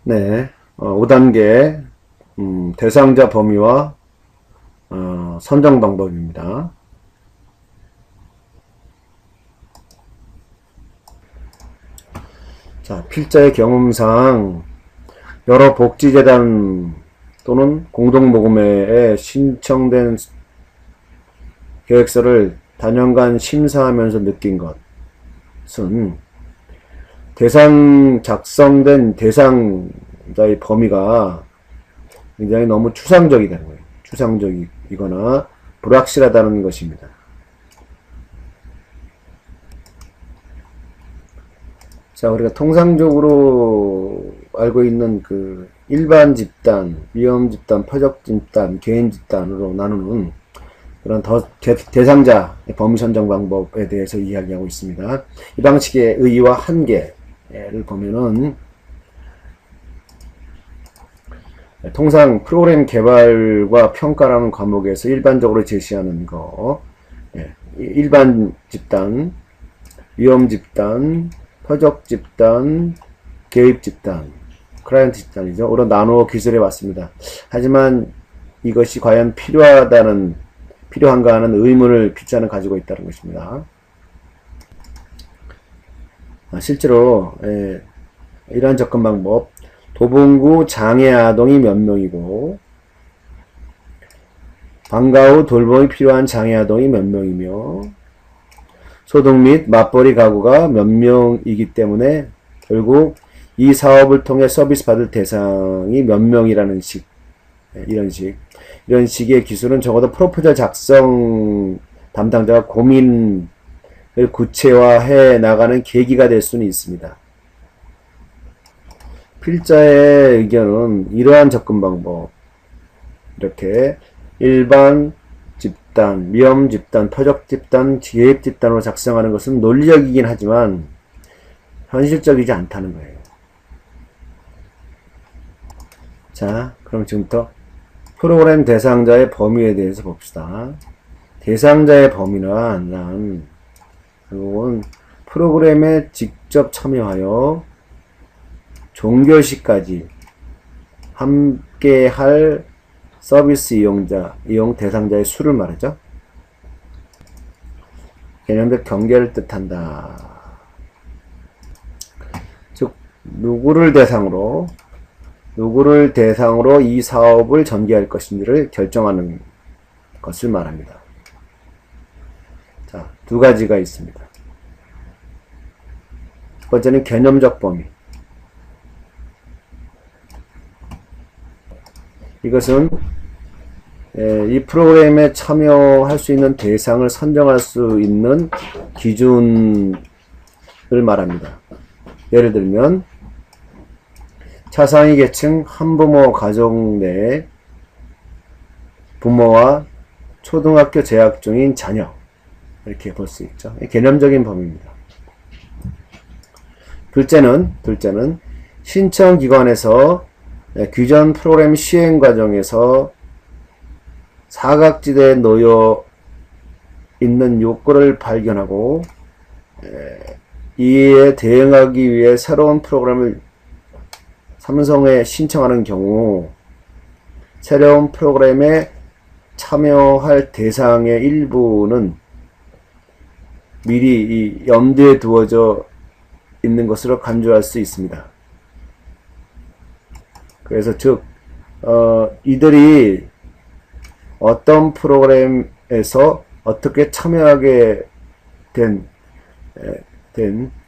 네, 5단계 대상자 범위와 선정 방법입니다. 자, 필자의 경험상 여러 복지재단 또는 공동모금회에 신청된 계획서를 단연간 심사하면서 느낀 것은 작성된 대상자의 범위가 굉장히 너무 추상적이다는 거예요. 추상적이거나 불확실하다는 것입니다. 자, 우리가 통상적으로 알고 있는 그 일반 집단, 위험 집단, 표적 집단, 개인 집단으로 나누는 그런 대상자 범위 선정 방법에 대해서 이야기하고 있습니다. 이 방식의 의의와 한계를 보면은 통상 프로그램 개발과 평가라는 과목에서 일반적으로 제시하는 거, 일반 집단, 위험 집단, 표적 집단, 개입 집단, 클라이언트 집단이죠. 으로 나누어 기술해 왔습니다. 하지만 이것이 과연 필요한가 하는 의문을 필자는 가지고 있다는 것입니다. 실제로 이러한 접근 방법, 도봉구 장애 아동이 몇 명이고 방과 후 돌봄이 필요한 장애 아동이 몇 명이며 소득 및 맞벌이 가구가 몇 명이기 때문에 결국 이 사업을 통해 서비스 받을 대상이 몇 명이라는 이런 식의 기술은 적어도 프로포절 작성 담당자가 고민을 구체화해 나가는 계기가 될 수는 있습니다. 필자의 의견은 이러한 접근 방법, 이렇게 일반 집단, 위험 집단, 표적 집단, 개입 집단으로 작성하는 것은 논리적이긴 하지만 현실적이지 않다는 거예요. 자, 그럼 지금부터 프로그램 대상자의 범위에 대해서 봅시다. 대상자의 범위는 결국은 프로그램에 직접 참여하여 종결시까지 함께 할 서비스 이용 대상자의 수를 말하죠. 개념적 경계를 뜻한다. 즉, 누구를 대상으로 이 사업을 전개할 것인지를 결정하는 것을 말합니다. 자, 두 가지가 있습니다. 첫 번째는 개념적 범위. 이것은 이 프로그램에 참여할 수 있는 대상을 선정할 수 있는 기준을 말합니다. 예를 들면 차상위 계층 한부모 가정 내 부모와 초등학교 재학 중인 자녀, 이렇게 볼 수 있죠. 개념적인 범위입니다. 둘째는 신청기관에서 규정 프로그램 시행 과정에서 사각지대에 놓여 있는 요건을 발견하고 이에 대응하기 위해 새로운 프로그램을 삼성에 신청하는 경우 새로운 프로그램에 참여할 대상의 일부는 미리 이 염두에 두어져 있는 것으로 간주할 수 있습니다. 그래서 즉 이들이 어떤 프로그램에서 어떻게 참여하게 된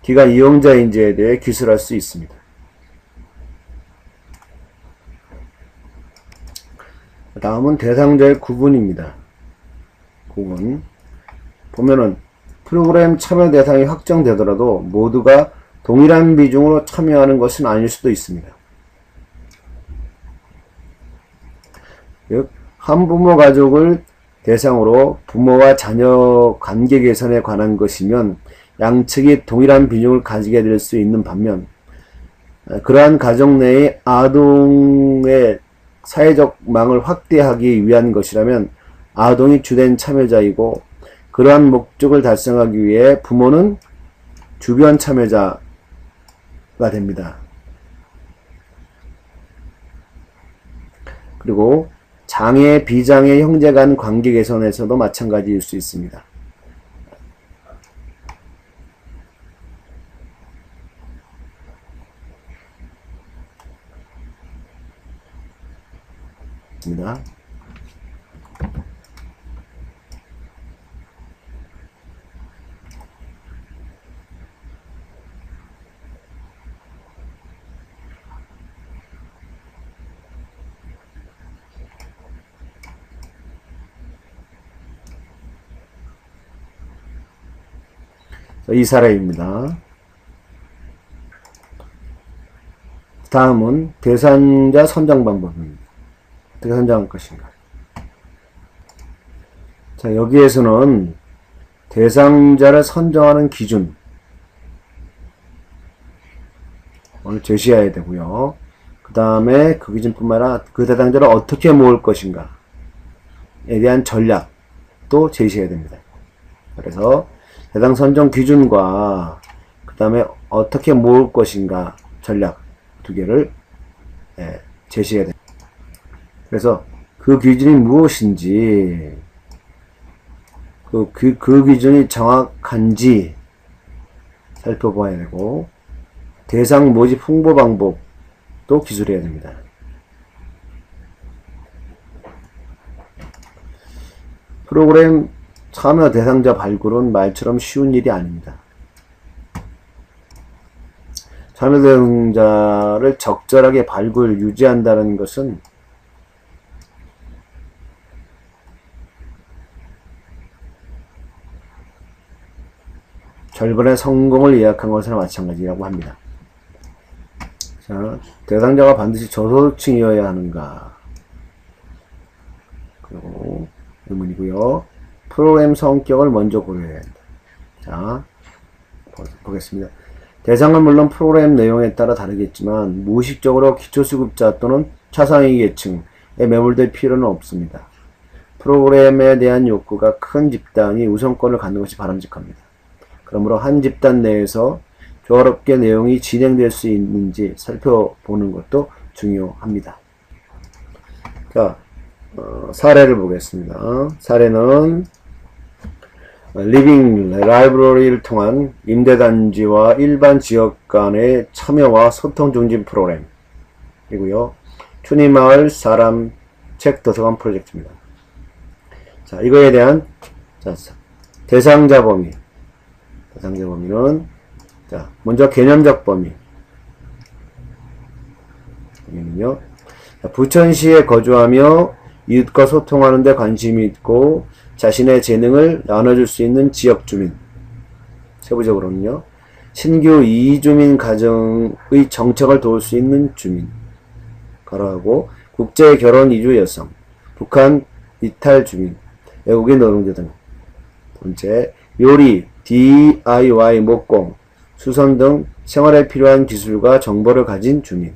기관 이용자인지에 대해 기술할 수 있습니다. 다음은 대상자의 구분입니다. 구분. 보면은 프로그램 참여 대상이 확정되더라도 모두가 동일한 비중으로 참여하는 것은 아닐 수도 있습니다. 즉, 한부모 가족을 대상으로 부모와 자녀 관계 개선에 관한 것이면 양측이 동일한 비중을 가지게 될 수 있는 반면 그러한 가정 내의 아동의 사회적 망을 확대하기 위한 것이라면 아동이 주된 참여자이고 그러한 목적을 달성하기 위해 부모는 주변 참여자가 됩니다. 그리고 장애, 비장애, 형제 간 관계 개선에서도 마찬가지일 수 있습니다. 입니다. 이 사례입니다. 다음은 대상자 선정 방법입니다. 어떻게 선정할 것인가. 자, 여기에서는 대상자를 선정하는 기준 오늘 제시해야 되고요. 그 다음에 그 기준뿐만 아니라 그 대상자를 어떻게 모을 것인가에 대한 전략도 제시해야 됩니다. 그래서 대상 선정 기준과 그 다음에 어떻게 모을 것인가 전략 두 개를 제시해야 됩니다. 그래서 그 기준이 무엇인지 그 기준이 정확한지 살펴봐야 되고 대상 모집 홍보 방법도 기술해야 됩니다. 프로그램 참여 대상자 발굴은 말처럼 쉬운 일이 아닙니다. 참여 대상자를 적절하게 발굴, 유지한다는 것은 절반의 성공을 예약한 것이나 마찬가지라고 합니다. 자, 대상자가 반드시 저소득층이어야 하는가? 그리고 의문이고요. 프로그램 성격을 먼저 고려해야 한다. 자, 보겠습니다. 대상은 물론 프로그램 내용에 따라 다르겠지만 무의식적으로 기초수급자 또는 차상위 계층에 매몰될 필요는 없습니다. 프로그램에 대한 욕구가 큰 집단이 우선권을 갖는 것이 바람직합니다. 그러므로 한 집단 내에서 조화롭게 내용이 진행될 수 있는지 살펴보는 것도 중요합니다. 자, 사례를 보겠습니다. 사례는 리빙 라이브러리를 통한 임대단지와 일반 지역 간의 참여와 소통 중심 프로그램이고요. 춘희마을 사람 책 도서관 프로젝트입니다. 자, 이거에 대한 대상자 범위는 자, 먼저 개념적 범위는요. 부천시에 거주하며 이웃과 소통하는 데 관심이 있고 자신의 재능을 나눠줄 수 있는 지역 주민. 세부적으로는요. 신규 이주민 가정의 정책을 도울 수 있는 주민. 가로하고 국제 결혼 이주 여성, 북한 이탈 주민, 외국인 노동자 등. 번째, 요리, DIY 목공, 수선 등 생활에 필요한 기술과 정보를 가진 주민.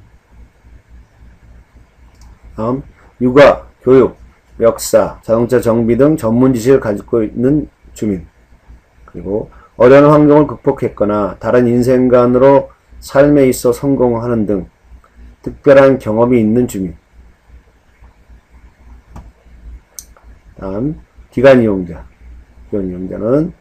다음, 육아, 교육, 역사, 자동차 정비 등 전문 지식을 가지고 있는 주민. 그리고 어려운 환경을 극복했거나 다른 인생관으로 삶에 있어 성공하는 등 특별한 경험이 있는 주민. 다음, 기관 이용자. 기관 이용자는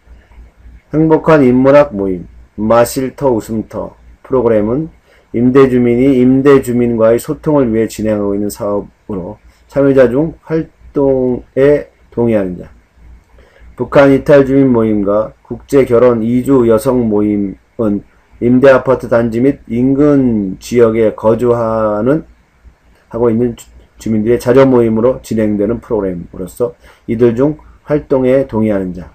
행복한 인문학 모임, 마실터 웃음터 프로그램은 임대주민이 임대주민과의 소통을 위해 진행하고 있는 사업으로 참여자 중 활동에 동의하는 자. 북한 이탈주민 모임과 국제결혼 이주 여성 모임은 임대아파트 단지 및 인근 지역에 거주하고 있는 주민들의 자조 모임으로 진행되는 프로그램으로서 이들 중 활동에 동의하는 자.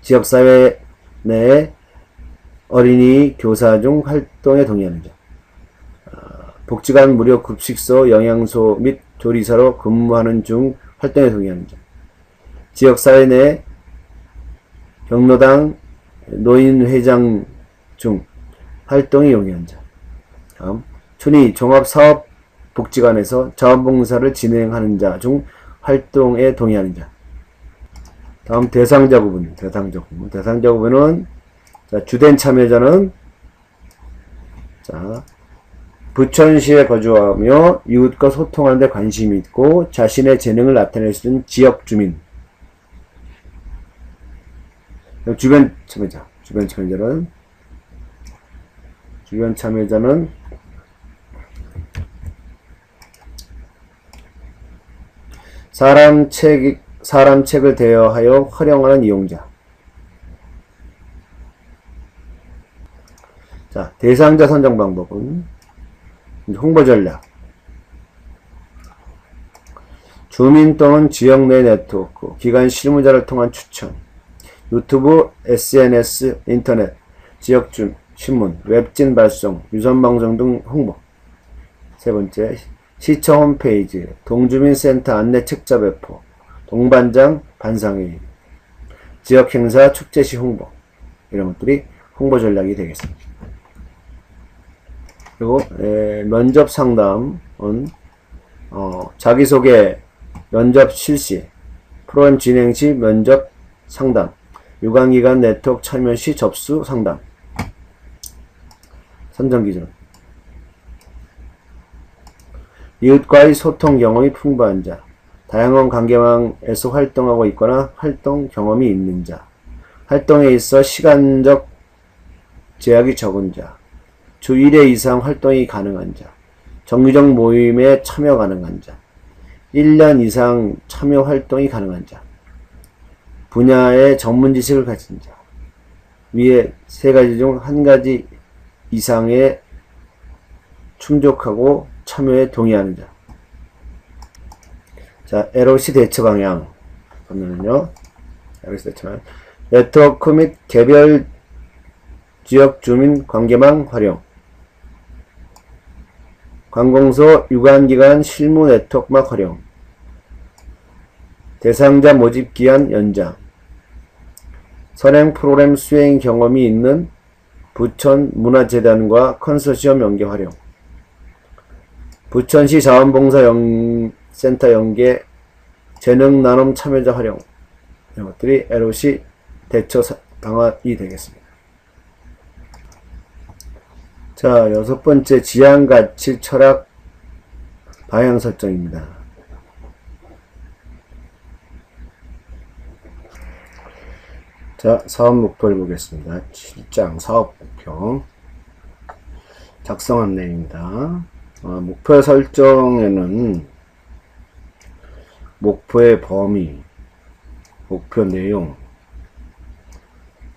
지역사회 내 어린이 교사 중 활동에 동의하는 자. 복지관 무료 급식소, 영양소 및 조리사로 근무하는 중 활동에 동의하는 자. 지역사회 내 경로당 노인회장 중 활동에 용이한 자. 다음, 춘희 종합사업복지관에서 자원봉사를 진행하는 자 중 활동에 동의하는 자. 다음, 대상자 부분. 대상자 부분은 자, 주된 참여자는 자, 부천시에 거주하며 이웃과 소통하는 데 관심이 있고 자신의 재능을 나타낼 수 있는 지역 주민. 주변 참여자. 주변 참여자는 사람 책을 대여하여 활용하는 이용자. 자, 대상자 선정 방법은 홍보 전략. 주민 또는 지역 내 네트워크, 기관 실무자를 통한 추천, 유튜브, SNS, 인터넷, 지역 신문, 웹진 발송, 유선방송 등 홍보. 세 번째, 시청 홈페이지, 동주민센터 안내 책자 배포, 동반장 반상회의, 지역 행사, 축제 시 홍보. 이런 것들이 홍보 전략이 되겠습니다. 그리고 면접 상담은 자기소개, 면접 실시, 프로그램 진행 시 면접 상담, 유관기관 네트워크 참여 시 접수 상담. 선정 기준. 이웃과의 소통 경험이 풍부한 자, 다양한 관계망에서 활동하고 있거나 활동 경험이 있는 자, 활동에 있어 시간적 제약이 적은 자, 주 1회 이상 활동이 가능한 자, 정기적 모임에 참여 가능한 자, 1년 이상 참여 활동이 가능한 자, 분야의 전문 지식을 가진 자, 위에 세 가지 중 한 가지 이상에 충족하고 참여에 동의하는 자. 자, LOC 대처 방향 보면은요, LOC 대처 방향, 네트워크 및 개별 지역 주민 관계망 활용, 관공서 유관기관 실무 네트워크망 활용, 대상자 모집 기한 연장, 선행 프로그램 수행 경험이 있는 부천 문화재단과 컨소시엄 연계 활용, 부천시 자원봉사 센터 연계 재능 나눔 참여자 활용. 이런 것들이 LOC 대처 방안이 되겠습니다. 자, 여섯 번째, 지향, 가치, 철학, 방향 설정입니다. 자, 사업 목표를 보겠습니다. 7장 사업 목표. 작성 안내입니다. 목표 설정에는 목표의 범위, 목표 내용,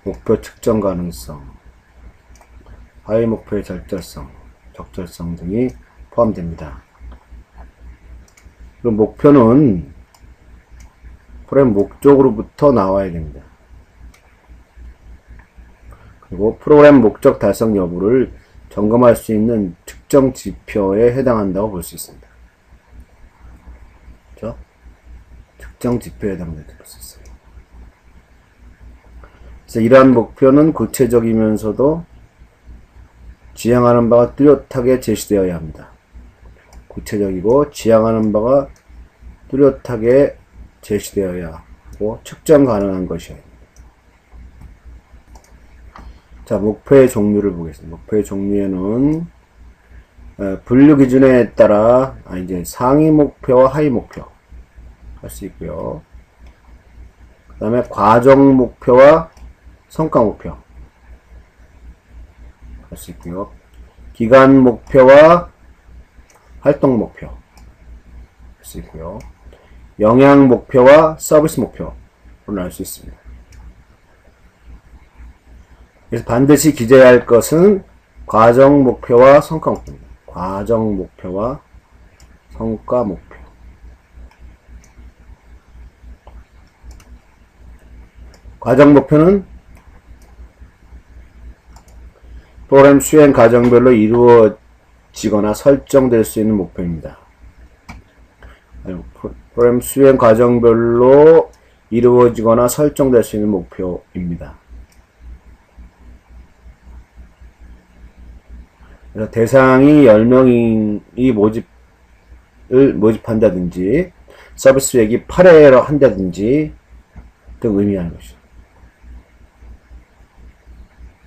목표 측정 가능성, 하위 목표의 적절성 등이 포함됩니다. 그리고 목표는 프로그램 목적으로부터 나와야 됩니다. 그리고 프로그램 목적 달성 여부를 점검할 수 있는 특정 지표에 해당한다고 볼 수 있습니다. 그렇죠? 특정 지표에 해당된다고 볼 수 있습니다. 그래서 이러한 목표는 구체적이면서도 지향하는 바가 뚜렷하게 제시되어야 합니다. 구체적이고 지향하는 바가 뚜렷하게 제시되어야 하고 측정 가능한 것이어야 합니다. 자, 목표의 종류를 보겠습니다. 목표의 종류에는 분류 기준에 따라 이제 상위 목표와 하위 목표 할 수 있고요. 그 다음에 과정 목표와 성과 목표 할 수 있고요. 기간 목표와 활동 목표 할 수 있고요. 영향 목표와 서비스 목표로 나눌 수 있습니다. 그래서 반드시 기재해야 할 것은 과정 목표와 성과 목표입니다. 과정 목표와 성과 목표. 과정 목표는 프로그램 수행 과정별로 이루어지거나 설정될 수 있는 목표입니다. 프로그램 수행 과정별로 이루어지거나 설정될 수 있는 목표입니다. 그래서 대상이 10명이 모집한다든지 서비스 수익이 8회로 한다든지 등 의미하는 것이죠.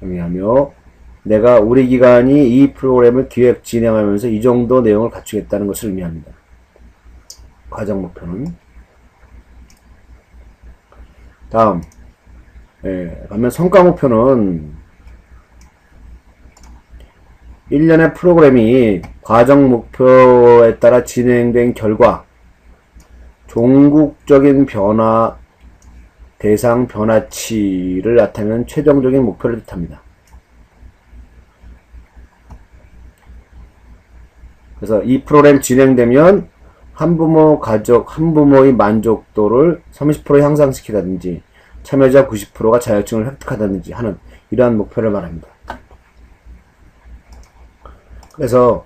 의미하며 내가 우리 기관이 이 프로그램을 기획 진행하면서 이 정도 내용을 갖추겠다는 것을 의미합니다. 과정 목표는. 다음, 반면 성과 목표는 1년의 프로그램이 과정 목표에 따라 진행된 결과 종국적인 변화, 대상 변화치를 나타내는 최종적인 목표를 뜻합니다. 그래서 이 프로그램 진행되면 한부모 가족, 한부모의 만족도를 30% 향상시키다든지 참여자 90%가 자격증을 획득하다든지 하는 이러한 목표를 말합니다. 그래서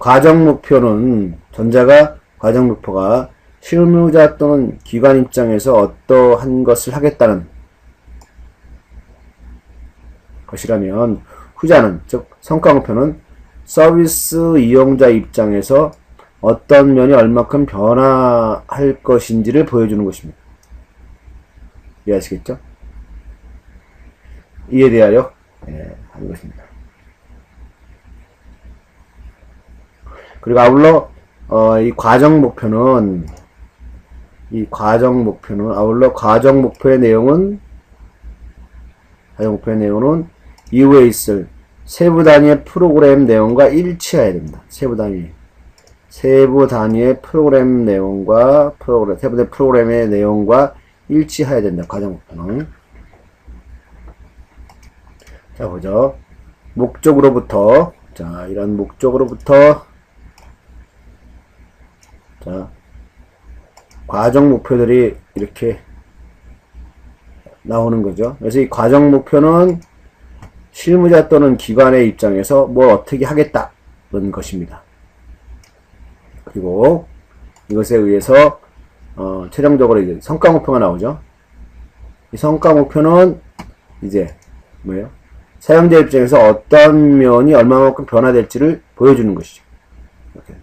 과정 목표는 전자가 과정 목표가 실무자 또는 기관 입장에서 어떠한 것을 하겠다는 것이라면 후자는 즉 성과 목표는 서비스 이용자 입장에서 어떤 면이 얼마큼 변화할 것인지를 보여주는 것입니다. 이해하시겠죠? 이에 대하여 하는 것입니다. 그리고 아울러 이 과정 목표는 아울러 과정 목표의 내용은 이후에 있을 세부 단위의 프로그램 내용과 일치해야 됩니다. 세부 단위의 프로그램 내용과 세부 프로그램의 내용과 일치해야 된다. 과정 목표는. 자, 보죠. 목적으로부터, 자, 이런 목적으로부터, 자, 과정 목표들이 이렇게 나오는 거죠. 그래서 이 과정 목표는 실무자 또는 기관의 입장에서 뭘 어떻게 하겠다는 것입니다. 그리고 이것에 의해서 최종적으로 이제 성과 목표가 나오죠. 이 성과 목표는 이제 뭐예요? 사용자 입장에서 어떤 면이 얼마만큼 변화될지를 보여주는 것이죠. 이렇게.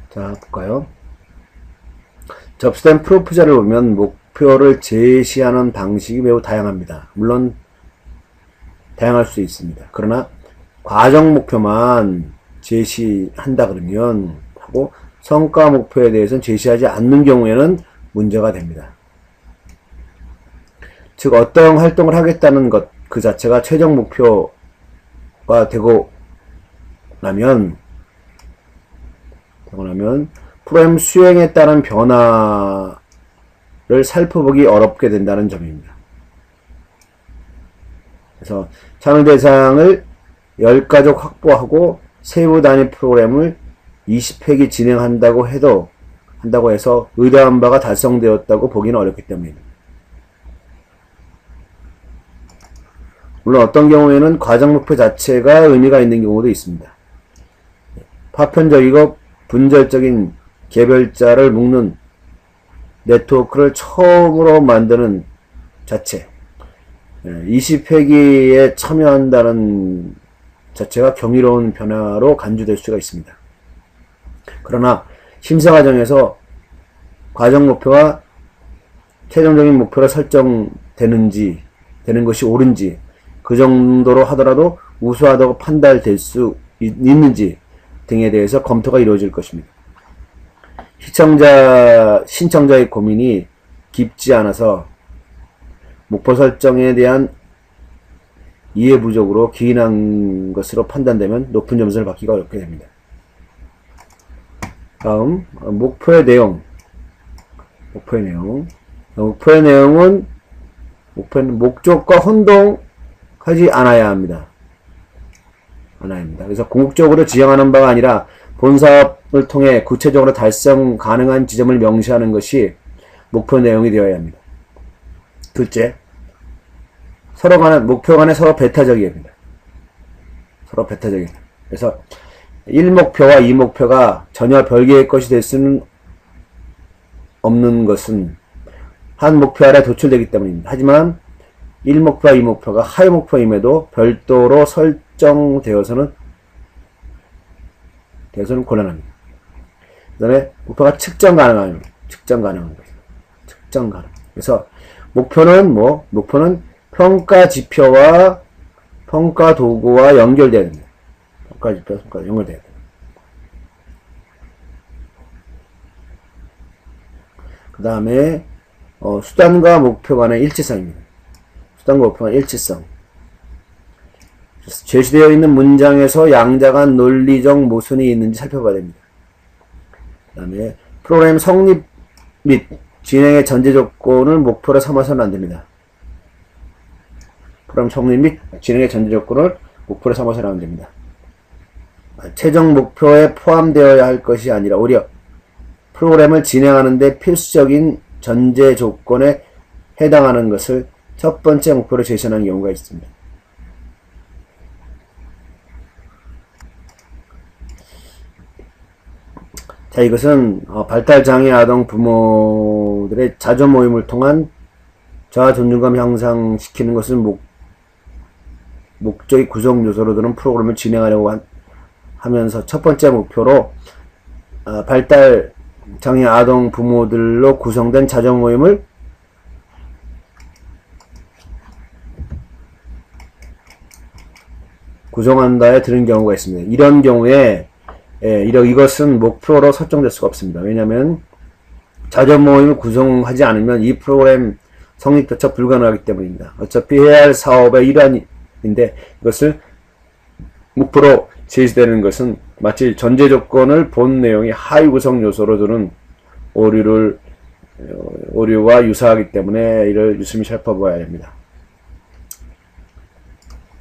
자, 볼까요? 접수된 프로포절을 보면 목표를 제시하는 방식이 매우 다양합니다. 물론 다양할 수 있습니다. 그러나 과정 목표만 제시한다 그러면 하고 성과 목표에 대해서는 제시하지 않는 경우에는 문제가 됩니다. 즉 어떤 활동을 하겠다는 것 그 자체가 최종 목표가 되고 나면 프로그램 수행에 따른 변화를 살펴보기 어렵게 된다는 점입니다. 그래서 참여 대상을 10가족 확보하고 세부 단위 프로그램을 20회기 진행한다고 해서 의도한 바가 달성되었다고 보기는 어렵기 때문입니다. 물론 어떤 경우에는 과정 목표 자체가 의미가 있는 경우도 있습니다. 파편적이고 분절적인 개별자를 묶는 네트워크를 처음으로 만드는 자체, 20회기에 참여한다는 자체가 경이로운 변화로 간주될 수가 있습니다. 그러나 심사 과정에서 과정 목표가 최종적인 목표로 설정되는 것이 옳은지, 그 정도로 하더라도 우수하다고 판단될 수 있는지 등에 대해서 검토가 이루어질 것입니다. 신청자의 고민이 깊지 않아서 목표 설정에 대한 이해 부족으로 기인한 것으로 판단되면 높은 점수를 받기가 어렵게 됩니다. 다음, 목표의 내용. 목표의 내용은 목적과 혼동하지 않아야 합니다. 그래서 궁극적으로 지향하는 바가 아니라 본 사업을 통해 구체적으로 달성 가능한 지점을 명시하는 것이 목표 내용이 되어야 합니다. 둘째, 목표 간에 서로 배타적입니다. 그래서 1목표와 2목표가 전혀 별개의 것이 될 수는 없는 것은 한 목표 아래 도출되기 때문입니다. 하지만 1목표와 2목표가 하위 목표임에도 별도로 설정되어서는 곤란합니다. 그 다음에 목표가 측정 가능합니다. 측정 가능한 거죠. 측정 가능. 그래서 목표는 뭐? 목표는 평가 지표와 평가 도구와 연결돼야 됩니다. 평가 지표, 평가 연결돼야 됩니다. 그 다음에 수단과 목표 간의 일치성입니다. 수단과 목표 간의 일치성. 제시되어 있는 문장에서 양자간 논리적 모순이 있는지 살펴봐야 됩니다. 그 다음에 프로그램 성립 및 진행의 전제 조건을 목표로 삼아서는 안 됩니다. 프로그램 성립 및 진행의 전제 조건을 목표로 삼아서는 안 됩니다. 최종 목표에 포함되어야 할 것이 아니라 오히려 프로그램을 진행하는데 필수적인 전제 조건에 해당하는 것을 첫 번째 목표로 제시하는 경우가 있습니다. 자, 이것은 발달장애 아동 부모들의 자조 모임을 통한 자아 존중감 향상시키는 것을 목적의 구성 요소로 드는 프로그램을 진행하려고 하면서 첫 번째 목표로 발달장애 아동 부모들로 구성된 자조 모임을 구성한다에 드는 경우가 있습니다. 이런 경우에 이것은 목표로 설정될 수가 없습니다. 왜냐하면 자조 모임을 구성하지 않으면 이 프로그램 성립조차 불가능하기 때문입니다. 어차피 해야 할 사업의 일환인데 이것을 목표로 제시되는 것은 마치 전제 조건을 본 내용의 하위 구성 요소로 두는 오류와 유사하기 때문에 이를 유심히 살펴봐야 됩니다.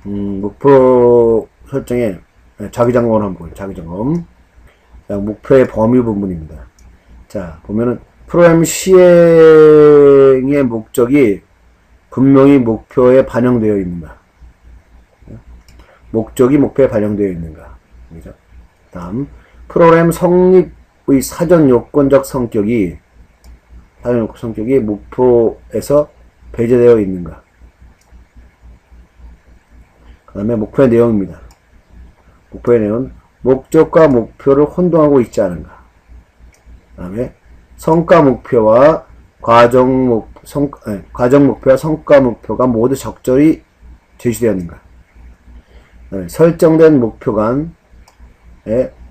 목표 설정에 자기점검을 한번 보죠. 자기점검. 목표의 범위 부분입니다. 자, 보면은 프로그램 시행의 목적이 분명히 목표에 반영되어 있는가. 목적이 목표에 반영되어 있는가. 그죠? 다음, 프로그램 성립의 사전 요건적 성격이 목표에서 배제되어 있는가. 그 다음에 목표의 내용입니다. 목표의 내용은 목적과 목표를 혼동하고 있지 않은가. 그 다음에 성과 목표와 과정 목표와 성과 목표가 모두 적절히 제시되었는가. 설정된 목표 간에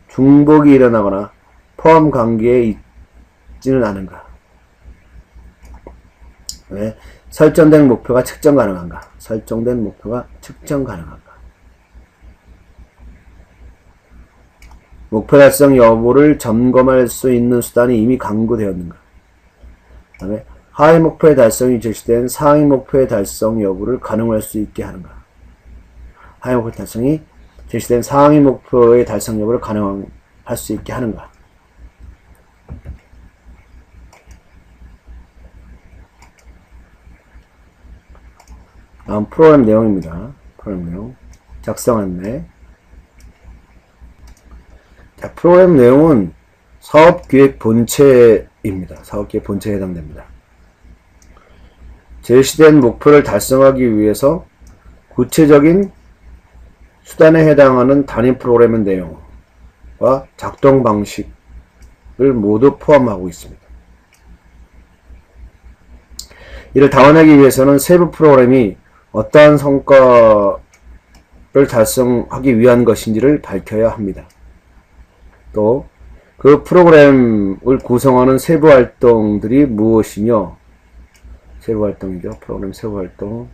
중복이 일어나거나 포함 관계에 있지는 않은가. 설정된 목표가 측정 가능한가. 설정된 목표가 측정 가능한가. 목표 달성 여부를 점검할 수 있는 수단이 이미 강구되었는가. 그 다음에 하위 목표의 달성이 제시된 상위 목표의 달성 여부를 가능할 수 있게 하는가. 하위 목표 달성이 제시된 상위 목표의 달성 여부를 가능할 수 있게 하는가. 다음 프로그램 내용입니다. 프로그램 내용. 작성 안내. 자, 프로그램 내용은 사업기획 본체입니다. 사업기획 본체에 해당됩니다. 제시된 목표를 달성하기 위해서 구체적인 수단에 해당하는 단위 프로그램의 내용과 작동 방식을 모두 포함하고 있습니다. 이를 다원하기 위해서는 세부 프로그램이 어떠한 성과를 달성하기 위한 것인지를 밝혀야 합니다. 또 그 프로그램을 구성하는 세부 활동들이 무엇이며, 세부 활동이죠. 프로그램 세부 활동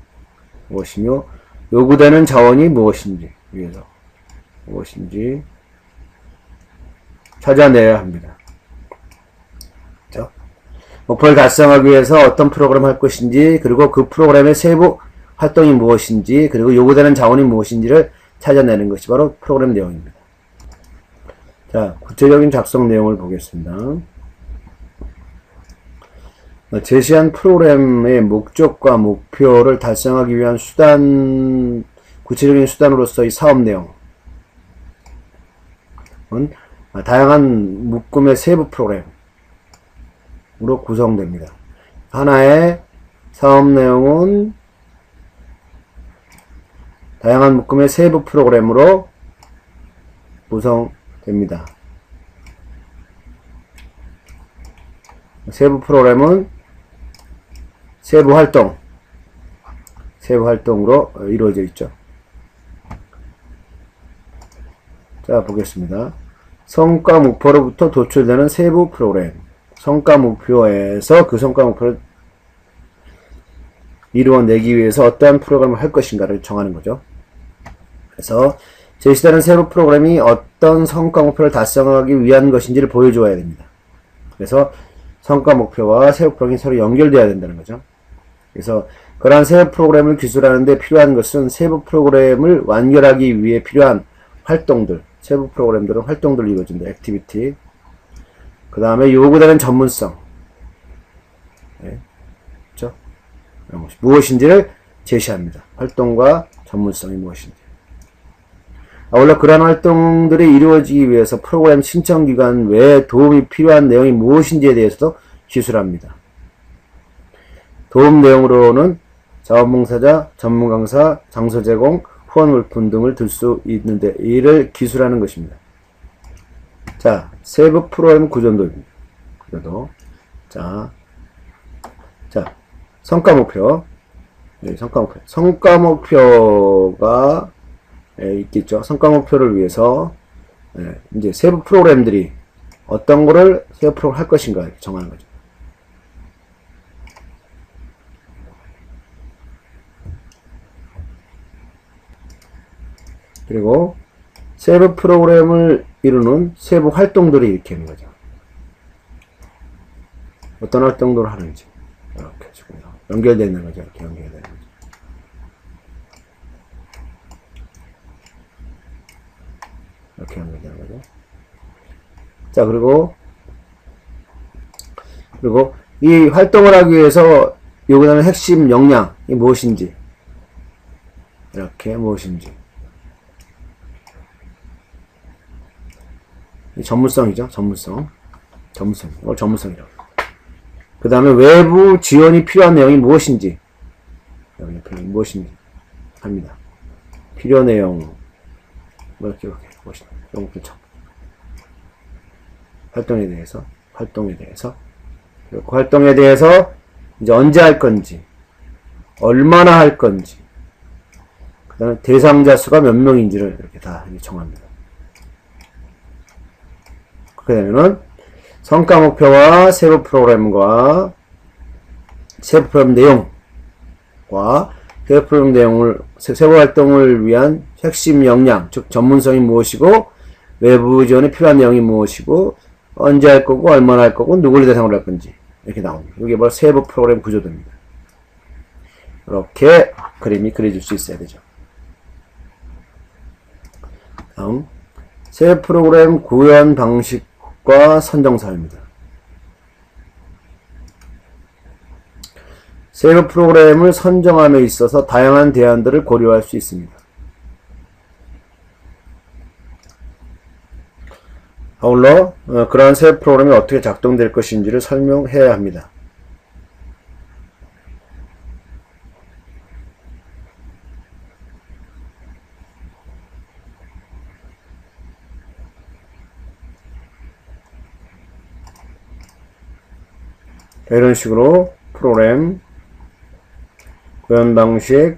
무엇이며 요구되는 자원이 무엇인지 위해서 무엇인지 찾아내야 합니다. 그렇죠? 목표를 달성하기 위해서 어떤 프로그램을 할 것인지, 그리고 그 프로그램의 세부 활동이 무엇인지, 그리고 요구되는 자원이 무엇인지를 찾아내는 것이 바로 프로그램 내용입니다. 자, 구체적인 작성 내용을 보겠습니다. 제시한 프로그램의 목적과 목표를 달성하기 위한 구체적인 수단으로서의 사업 내용은 다양한 묶음의 세부 프로그램으로 구성됩니다. 하나의 사업 내용은 다양한 묶음의 세부 프로그램으로 구성됩니다. 세부 프로그램은 세부 활동으로 이루어져 있죠. 자, 보겠습니다. 성과 목표로부터 도출되는 세부 프로그램. 성과 목표에서 그 성과 목표를 이루어내기 위해서 어떠한 프로그램을 할 것인가를 정하는 거죠. 그래서 제시되는 세부 프로그램이 어떤 성과 목표를 달성하기 위한 것인지를 보여주어야 됩니다. 그래서 성과 목표와 세부 프로그램이 서로 연결되어야 된다는 거죠. 그래서 그러한 세부 프로그램을 기술하는 데 필요한 것은 세부 프로그램을 완결하기 위해 필요한 활동들, 세부 프로그램들은 활동들을 이루어진다. 액티비티. 그 다음에 요구되는 전문성. 네. 그렇죠? 무엇인지를 제시합니다. 활동과 전문성이 무엇인지. 원래 그러한 활동들이 이루어지기 위해서 프로그램 신청 기간 외에 도움이 필요한 내용이 무엇인지에 대해서도 기술합니다. 도움 내용으로는 자원봉사자, 전문 강사, 장소 제공, 후원 물품 등을 들 수 있는데 이를 기술하는 것입니다. 자, 세부 프로그램 구조도입니다. 구조도. 자, 성과 목표. 네, 성과 목표. 성과 목표가 있겠죠. 성과 목표를 위해서 이제 세부 프로그램들이 어떤 거를 세부 프로그램 할 것인가 이렇게 정하는 거죠. 그리고 세부 프로그램을 이루는 세부 활동들이 이렇게 있는 거죠. 어떤 활동들을 하는지 이렇게 지금 연결되어 있는 거죠. 이렇게 연결되어 있는 거죠. 이렇게 연결되는 거죠. 자, 그리고 이 활동을 하기 위해서 요구하는 핵심 역량이 무엇인지, 이렇게 무엇인지. 이 전문성이죠. 전문성. 이걸 전문성이라고. 그 다음에 외부 지원이 필요한 내용이 무엇인지, 무엇인지 합니다. 필요 내용, 이렇게 무엇인지. 활동에 대해서, 그리고 그 활동에 대해서 이제 언제 할 건지, 얼마나 할 건지, 그 다음에 대상자 수가 몇 명인지를 이렇게 다 정합니다. 그렇게 되면은 성과 목표와 세부 프로그램과 세부 프로그램 내용과 세부 프로그램 내용을 세부 활동을 위한 핵심 역량, 즉 전문성이 무엇이고 외부 지원에 필요한 내용이 무엇이고 언제 할 거고 얼마나 할 거고 누구를 대상으로 할 건지 이렇게 나옵니다. 이게 바로 세부 프로그램 구조도입니다. 이렇게 그림이 그려질 수 있어야 되죠. 다음 세부 프로그램 구현 방식과 선정 사유입니다. 세부 프로그램을 선정함에 있어서 다양한 대안들을 고려할 수 있습니다. 아울러 그러한 세부 프로그램이 어떻게 작동될 것인지를 설명해야 합니다. 이런 식으로 프로그램, 구현 방식,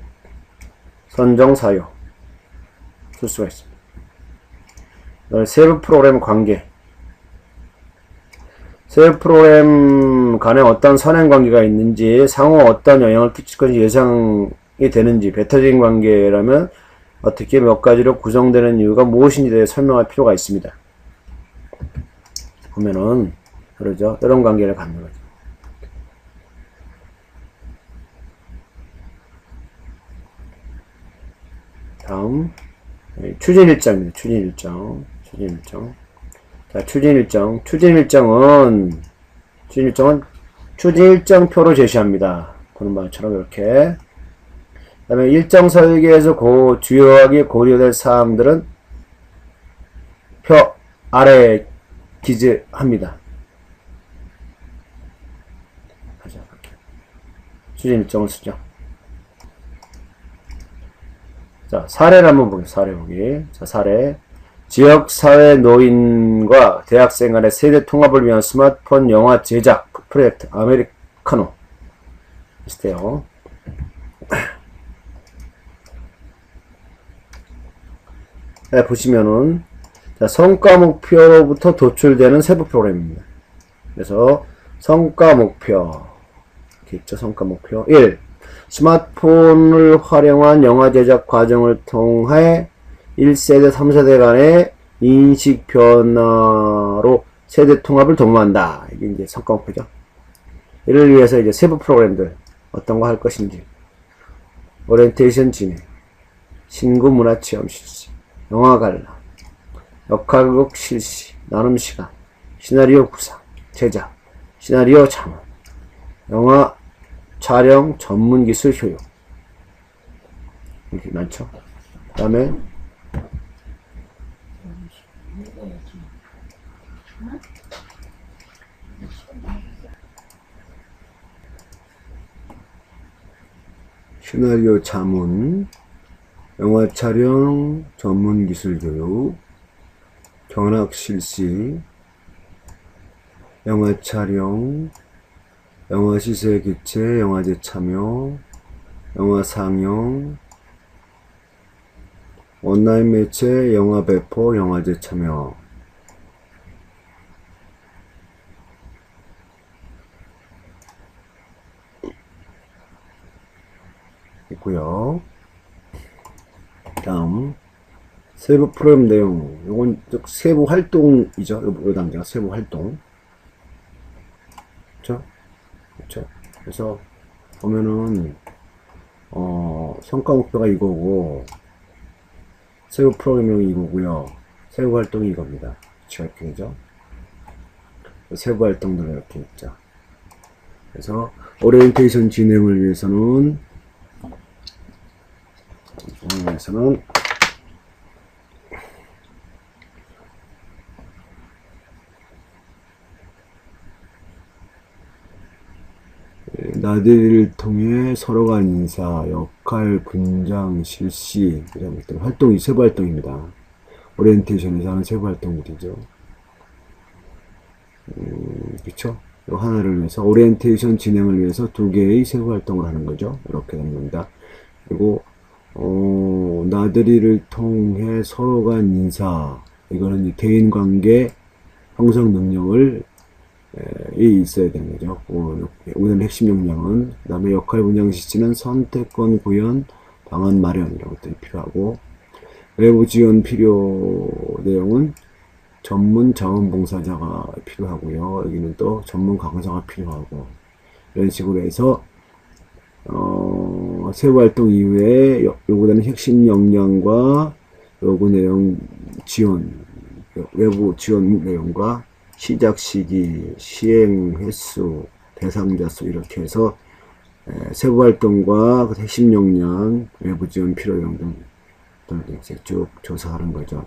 선정 사유 쓸 수가 있습니다. 세부 프로그램 관계, 세부 프로그램 간에 어떤 선행 관계가 있는지, 상호 어떤 영향을 끼칠 것이 예상이 되는지, 배타적인 관계라면 어떻게 몇 가지로 구성되는 이유가 무엇인지에 대해 설명할 필요가 있습니다. 보면은 그러죠. 이런 관계를 갖는 거죠. 다음 추진일정입니다. 추진일정. 자, 추진일정은 추진일정표로 제시합니다. 보는 바처럼 이렇게. 그 다음에 일정 설계에서 주요하게 고려될 사항들은 표 아래에 기재합니다. 추진일정을 쓰죠. 자, 사례를 한번 보겠습니다. 사례 보기. 자, 사례. 지역사회 노인과 대학생 간의 세대 통합을 위한 스마트폰 영화 제작 프로젝트 아메리카노 비슷해요. 네, 보시면은 자, 성과 목표로부터 도출되는 세부 프로그램입니다. 그래서 성과 목표 이렇게 있죠. 성과 목표 1. 스마트폰을 활용한 영화 제작 과정을 통해 1세대 3세대 간의 인식 변화로 세대 통합을 도모한다. 이게 이제 성과 목표죠. 이를 위해서 이제 세부 프로그램들 어떤 거 할 것인지 오리엔테이션 진행, 신구 문화 체험 실시, 영화 관람, 역할극 실시, 나눔 시간, 시나리오 구상, 제작, 시나리오 창업, 영화 촬영 전문 기술 효용 이렇게 많죠. 그 다음에 시나리오 자문, 영화 촬영 전문 기술 교육, 견학 실시, 영화 촬영, 영화 시세 개최, 영화제 참여, 영화 상영, 온라인 매체, 영화 배포, 영화제 참여. 있고요. 다음 세부 프로그램 내용. 요건 세부 활동이죠. 요 단계가 세부 활동. 그렇죠? 그래서 보면은 성과 목표가 이거고 세부 프로그램이 이거고요. 세부 활동이 이겁니다. 이렇게 되죠. 세부 활동들은 이렇게 있죠. 그래서 오리엔테이션 진행을 위해서는 나들이를 통해 서로 간 인사, 역할, 분장, 실시 이런 것들 활동이 세부 활동입니다. 오리엔테이션에서 하는 세부 활동들이죠. 그렇죠? 요 하나를 위해서 오리엔테이션 진행을 위해서 2개의 세부 활동을 하는 거죠. 이렇게 되는 겁니다. 그리고 나들이를 통해 서로 간 인사 이거는 대인관계 형성 능력을 이 있어야 되는 거죠. 오늘 핵심 역량은 그 다음에 역할 분장 실시는 선택권 구현, 방안 마련 이런 것들이 필요하고 외부 지원 필요 내용은 전문 자원봉사자가 필요하고요. 여기는 또 전문 강사가 필요하고 이런 식으로 해서 세부 활동 이후에 요구되는 핵심 역량과 요구 내용 지원, 외부 지원 내용과 시작 시기, 시행 횟수, 대상자 수 이렇게 해서 세부 활동과 그 핵심 역량, 외부 지원 필요 내용 등을 이제 쭉 조사하는 거죠.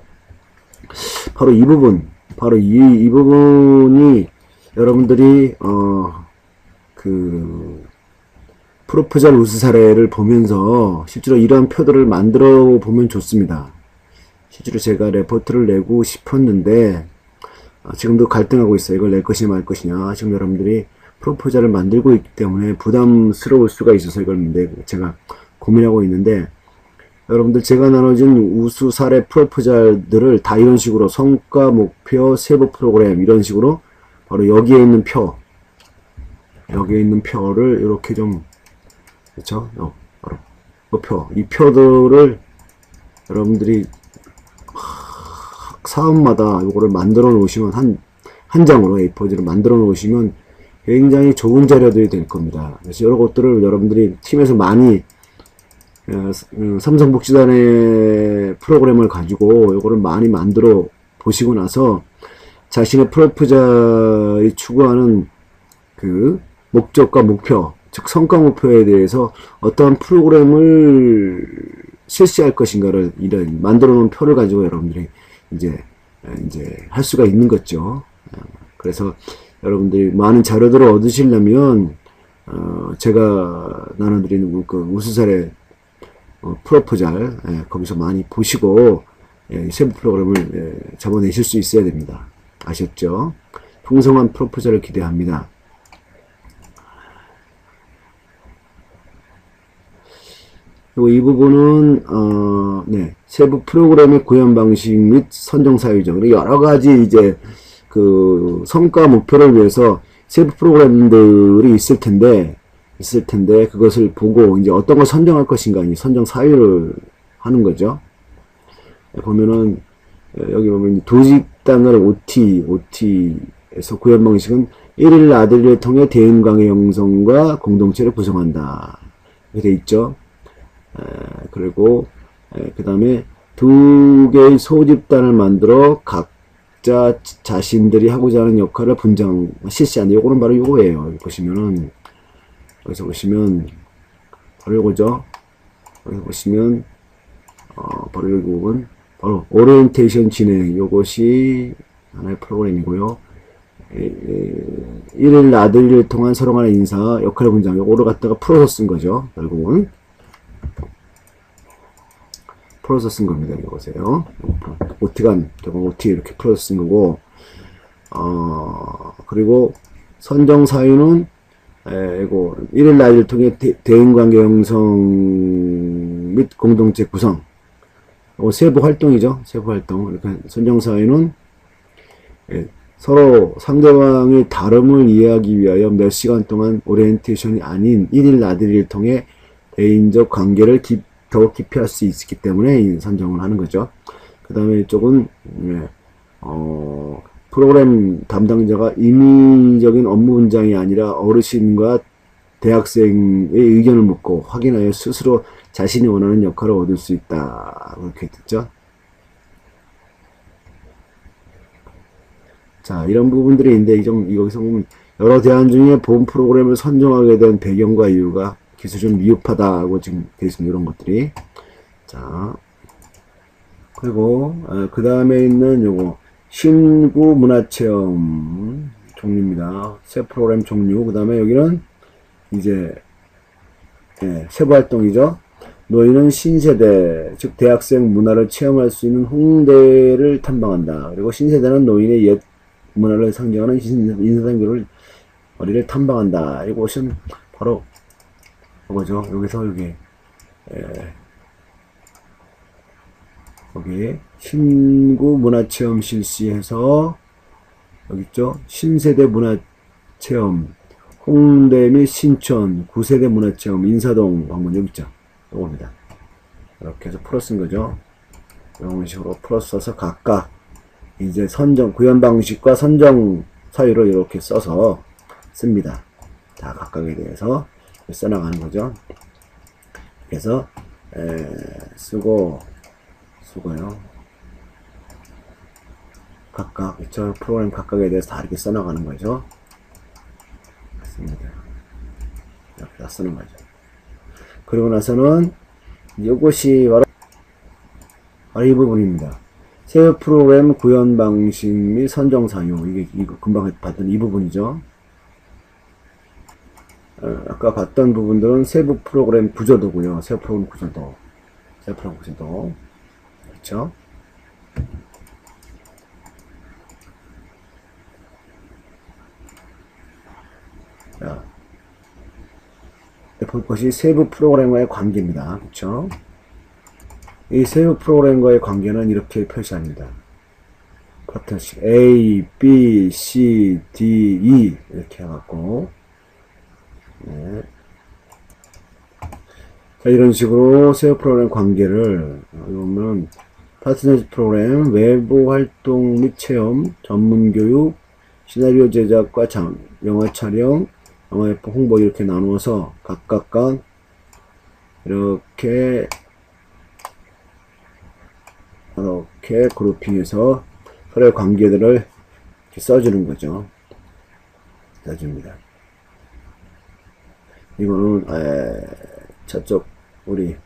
바로 이 부분, 바로 이 부분이 여러분들이 프로포잘 우수 사례를 보면서 실제로 이러한 표들을 만들어 보면 좋습니다. 실제로 제가 레포트를 내고 싶었는데 지금도 갈등하고 있어요. 이걸 낼 것이냐 말 것이냐. 지금 여러분들이 프로포잘을 만들고 있기 때문에 부담스러울 수가 있어서 이걸 제가 고민하고 있는데 여러분들 제가 나눠준 우수 사례 프로포잘들을 다 이런 식으로 성과 목표 세부 프로그램 이런 식으로 바로 여기에 있는 표를 이렇게 좀 그렇죠? 이 표들을 여러분들이 사업마다 이거를 만들어 놓으시면 한 장으로 A4지를 만들어 놓으시면 굉장히 좋은 자료들이 될 겁니다. 그래서 이런 것들을 여러분들이 팀에서 많이 삼성복지단의 프로그램을 가지고 이거를 많이 만들어 보시고 나서 자신의 프로포잘이 추구하는 그 목적과 목표, 즉 성과 목표에 대해서 어떠한 프로그램을 실시할 것인가를 이런 만들어 놓은 표를 가지고 여러분들이 이제 할 수가 있는 거죠. 그래서 여러분들이 많은 자료들을 얻으시려면 제가 나눠드리는 그 우수사례 프로포잘 거기서 많이 보시고 세부 프로그램을 잡아내실 수 있어야 됩니다. 아셨죠? 풍성한 프로포잘을 기대합니다. 그리고 이 부분은 네, 세부 프로그램의 구현 방식 및 선정 사유죠. 그리고 여러 가지 이제 그 성과 목표를 위해서 세부 프로그램들이 있을 텐데 그것을 보고 이제 어떤 걸 선정할 것인가 이 선정 사유를 하는 거죠. 보면은 여기 보면 도집단을 OT에서 구현 방식은 1일 아들을 통해 대인관계 형성과 공동체를 구성한다. 이렇게 돼 있죠. 그리고 그 다음에 두 개의 소집단을 만들어 각자 자신들이 하고자 하는 역할을 실시한다. 요거는 바로 요거예요. 여기 보시면은 여기서 보시면 바로 요거죠. 여기서 보시면 바로 여기 부분 바로 오리엔테이션 진행 요것이 하나의 프로그램이고요. 1일 아들을 통한 서로 간의 인사 역할 분장 요거를 갖다가 풀어서 쓴 거죠. 결국은 풀어서 쓴 겁니다. 이거 보세요. OT 이렇게 풀어서 쓴 거고, 그리고 선정 사유는, 이거, 1일 아이를 통해 대인관계 형성 및 공동체 구성. 세부 활동이죠. 세부 활동. 이렇게 선정 사유는, 서로 상대방의 다름을 이해하기 위하여 몇 시간 동안 오리엔테이션이 아닌 1일 아들을 통해 대인적 관계를 더 깊이 할 수 있기 때문에 이 선정을 하는 거죠. 그 다음에 이쪽은 프로그램 담당자가 임의적인 업무 분장이 아니라 어르신과 대학생의 의견을 묻고 확인하여 스스로 자신이 원하는 역할을 얻을 수 있다. 그렇게 됐죠. 자, 이런 부분들이 있는데 여기서 보면 여러 대안 중에 본 프로그램을 선정하게 된 배경과 이유가 기술적으로 미흡하다고 지금 되어 있습니다. 이런 것들이. 자, 그리고 그 다음에 있는 요거 신구 문화체험 종류입니다. 새 프로그램 종류. 그 다음에 여기는 이제 세부 활동이죠. 노인은 신세대, 즉 대학생 문화를 체험할 수 있는 홍대를 탐방한다. 그리고 신세대는 노인의 옛 문화를 상징하는 인사상교를 어리를 탐방한다. 이것은 바로 뭐죠? 여기서 여기 여기 신구 문화체험 실시해서 여기 있죠? 신세대 문화체험 홍대 및 신촌 9세대 문화체험 인사동 방문 여기 있죠? 요겁니다. 이렇게 해서 풀어 쓴 거죠. 이런 식으로 풀어 써서 각각 이제 선정 구현 방식과 선정 사유를 이렇게 써서 씁니다. 다 각각에 대해서 써나가는 거죠. 그래서 쓰고요. 각각 저 프로그램 각각에 대해서 다 이렇게 써나가는 거죠. 맞습니다. 이렇게 다 쓰는 거죠. 그리고 나서는 이것이 바로 이 부분입니다. 새 프로그램 구현 방식 및 선정 사유. 이거 금방 봤던 이 부분이죠. 아까 봤던 부분들은 세부 프로그램 구조도고요. 세부 프로그램 구조도. 그렇죠? 자, 볼 것이 세부 프로그램과의 관계입니다. 그렇죠? 이 세부 프로그램과의 관계는 이렇게 표시합니다. 파트너십 A, B, C, D, E 이렇게 해갖고 네. 자, 이런 식으로 세부 프로그램 관계를 보면 파트너십 프로그램, 외부 활동 및 체험, 전문 교육, 시나리오 제작과 영화 촬영, 영화 홍보 이렇게 나누어서 각각 이렇게 그룹핑해서 서로의 관계들을 이렇게 써주는 거죠. 써줍니다. 이거는 저쪽 우리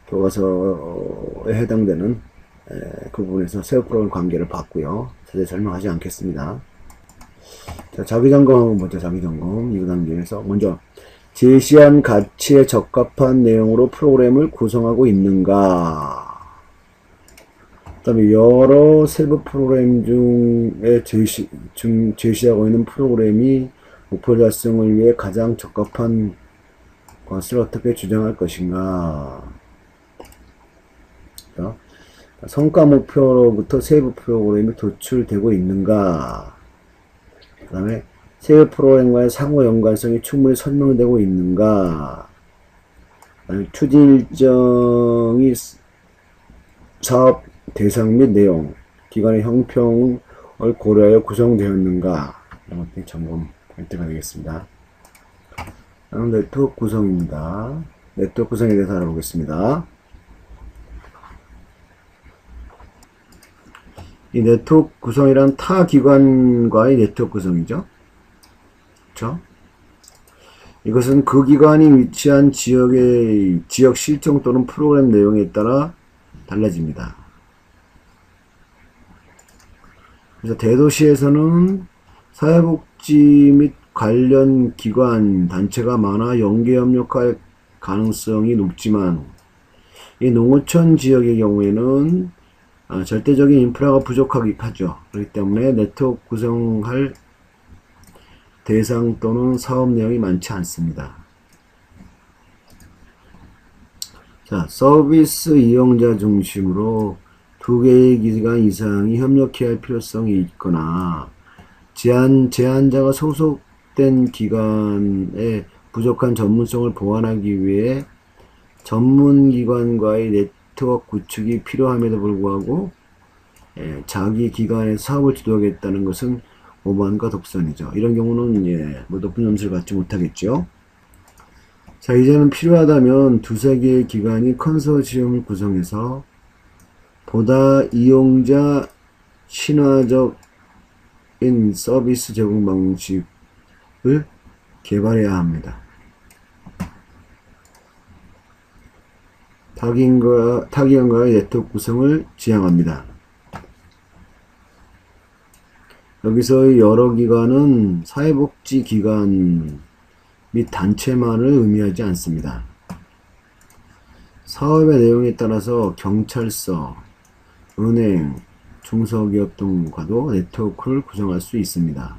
교과서에 해당되는 그 부분에서 세부 프로그램 관계를 봤고요. 자세히 설명하지 않겠습니다. 자, 자기점검은 먼저 자기점검 이 단계에서 먼저 제시한 가치에 적합한 내용으로 프로그램을 구성하고 있는가. 그 다음에 여러 세부 프로그램 중에 제시하고 있는 프로그램이 목표 달성을 위해 가장 적합한 것을 어떻게 주장할 것인가. 성과 목표로부터 세부 프로그램이 도출되고 있는가? 그 다음에 세부 프로그램과의 상호 연관성이 충분히 설명되고 있는가? 그 다음에 추진 일정이 사업 대상 및 내용, 기관의 형평을 고려하여 구성되었는가? 이런 것들이 점검 포인트가 되겠습니다. 다음 네트워크 구성입니다. 네트워크 구성에 대해서 알아보겠습니다. 이 네트워크 구성이란 타 기관과의 네트워크 구성이죠. 그렇죠? 이것은 그 기관이 위치한 지역의 지역 실정 또는 프로그램 내용에 따라 달라집니다. 그래서 대도시에서는 사회복지 및 관련 기관, 단체가 많아 연계 협력할 가능성이 높지만 이 농어촌 지역의 경우에는 절대적인 인프라가 부족하기 하죠. 그렇기 때문에 네트워크 구성할 대상 또는 사업 내용이 많지 않습니다. 자, 서비스 이용자 중심으로 두 개의 기관 이상이 협력해야 할 필요성이 있거나 제한자가 소속된 기관의 부족한 전문성을 보완하기 위해 전문기관과의 네트워크 구축이 필요함에도 불구하고 자기 기관의 사업을 주도하겠다는 것은 오만과 독선이죠. 이런 경우는 높은 점수를 받지 못하겠죠. 자, 이제는 필요하다면 두세 개의 기관이 컨소시엄을 구성해서 보다 이용자 친화적인 서비스 제공 방식을 개발해야 합니다. 타기관과의 네트워크 구성을 지향합니다. 여기서의 여러 기관은 사회복지기관 및 단체만을 의미하지 않습니다. 사업의 내용에 따라서 경찰서, 은행, 중소기업 등과도 네트워크를 구성할 수 있습니다.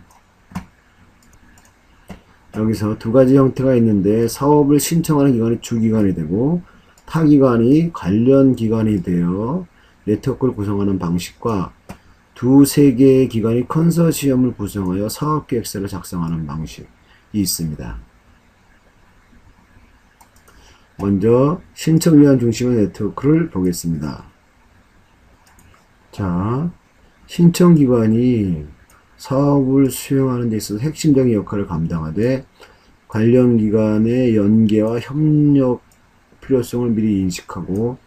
여기서 두 가지 형태가 있는데 사업을 신청하는 기관이 주기관이 되고 타기관이 관련 기관이 되어 네트워크를 구성하는 방식과 두세 개의 기관이 컨소시엄을 구성하여 사업계획서를 작성하는 방식이 있습니다. 먼저 신청기관 중심의 네트워크를 보겠습니다. 자, 신청기관이 사업을 수행하는 데 있어서 핵심적인 역할을 감당하되 관련 기관의 연계와 협력 필요성을 미리 인식하고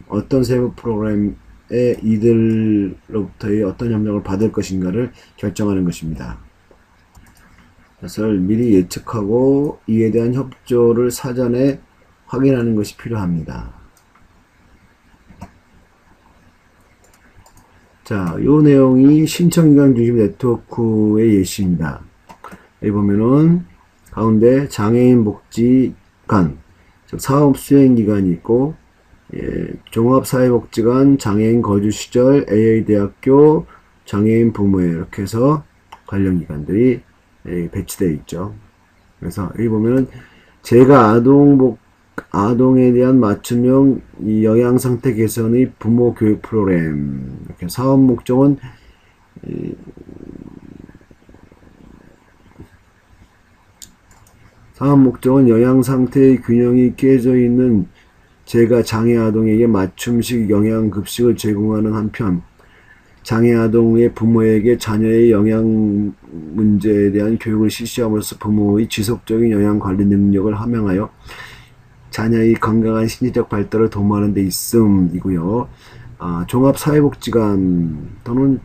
어떤 세부 프로그램에 이들로부터의 어떤 협력을 받을 것인가를 결정하는 것입니다. 그것을 미리 예측하고 이에 대한 협조를 사전에 확인하는 것이 필요합니다. 자, 요 내용이 신청기관 중심 네트워크의 예시입니다. 여기 보면은 가운데 장애인 복지관, 즉 사업 수행기관이 있고, 종합사회복지관, 장애인 거주시절, AA대학교, 장애인 부모회 이렇게 해서 관련 기관들이 배치되어 있죠. 그래서 여기 보면은 제가 아동에 대한 맞춤형 영양상태 개선의 부모 교육 프로그램, 이렇게 사업 목적은 영양상태의 균형이 깨져 있는 제가 장애 아동에게 맞춤식 영양급식을 제공하는 한편 장애 아동의 부모에게 자녀의 영양 문제에 대한 교육을 실시함으로써 부모의 지속적인 영양 관리 능력을 함양하여 자녀의 건강한 심리적 발달을 도모하는 데 있음이고요. 종합사회복지관 또는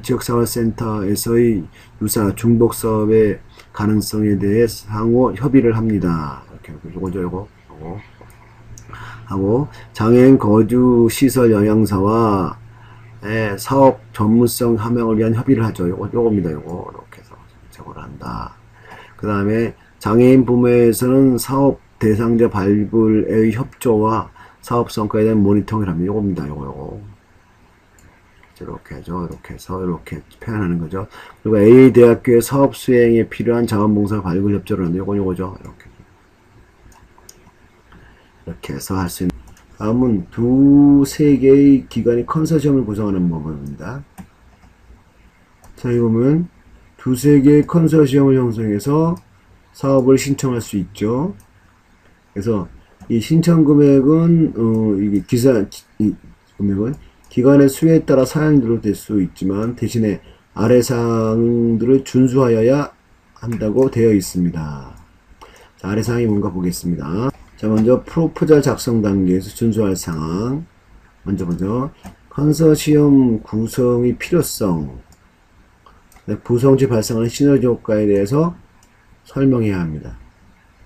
지역생활센터에서의 유사 중복사업의 가능성에 대해 상호 협의를 합니다. 이렇게 요거 하고 장애인 거주시설 영양사와 사업 전문성 함양을 위한 협의를 하죠. 요겁니다. 요거 이렇게 해서 제공을 한다. 그 다음에 장애인 부모에서는 사업 대상자 발굴의 협조와 사업 성과에 대한 모니터링을 합니다. 요겁니다. 요거 이렇게 하죠. 이렇게 해서 이렇게 표현하는 거죠. 그리고 A 대학교의 사업 수행에 필요한 자원봉사 발굴 협조를 하는데 요거죠. 이렇게 해서 할 수 있는. 다음은 두세 개의 기관이 컨소시엄을 구성하는 법입니다. 자, 여기 보면 두세 개의 컨소시엄을 형성해서 사업을 신청할 수 있죠. 그래서 이 신청 금액은 이게 이 금액은 기관의 수에 따라 사양대로 될 수 있지만 대신에 아래 사항들을 준수하여야 한다고 되어 있습니다. 자, 아래 사항이 뭔가 보겠습니다. 자, 먼저 프로포절 작성 단계에서 준수할 사항. 먼저 컨소시엄 구성의 필요성, 구성시 발생하는 시너지 효과에 대해서 설명해야 합니다.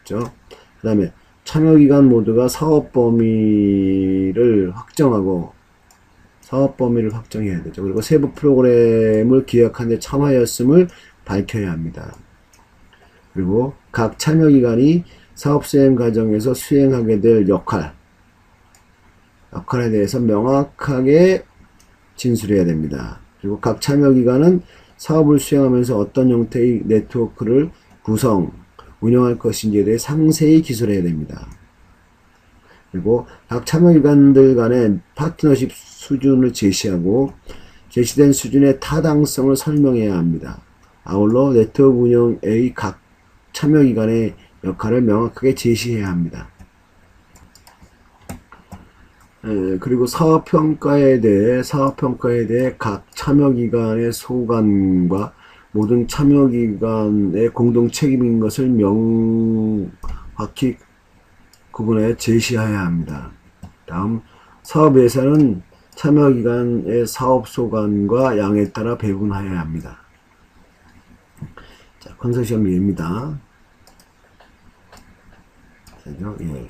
그렇죠? 그 다음에 참여기관 모두가 사업 범위를 확정해야 되죠. 그리고 세부 프로그램을 기획하는 데 참여하였음을 밝혀야 합니다. 그리고 각 참여기관이 사업 수행 과정에서 수행하게 될 역할에 대해서 명확하게 진술해야 됩니다. 그리고 각 참여기관은 사업을 수행하면서 어떤 형태의 네트워크를 운영할 것인지에 대해 상세히 기술해야 됩니다. 그리고 각 참여기관들 간의 파트너십 수준을 제시하고 제시된 수준의 타당성을 설명해야 합니다. 아울러 네트워크 운영의 각 참여기관의 역할을 명확하게 제시해야 합니다. 그리고 사업평가에 대해 각 참여기관의 소관과 모든 참여기관의 공동 책임인 것을 명확히 구분해 제시해야 합니다. 다음, 사업 예산은 참여기관의 사업 소관과 양에 따라 배분해야 합니다. 자, 컨소시엄 예입니다. 예.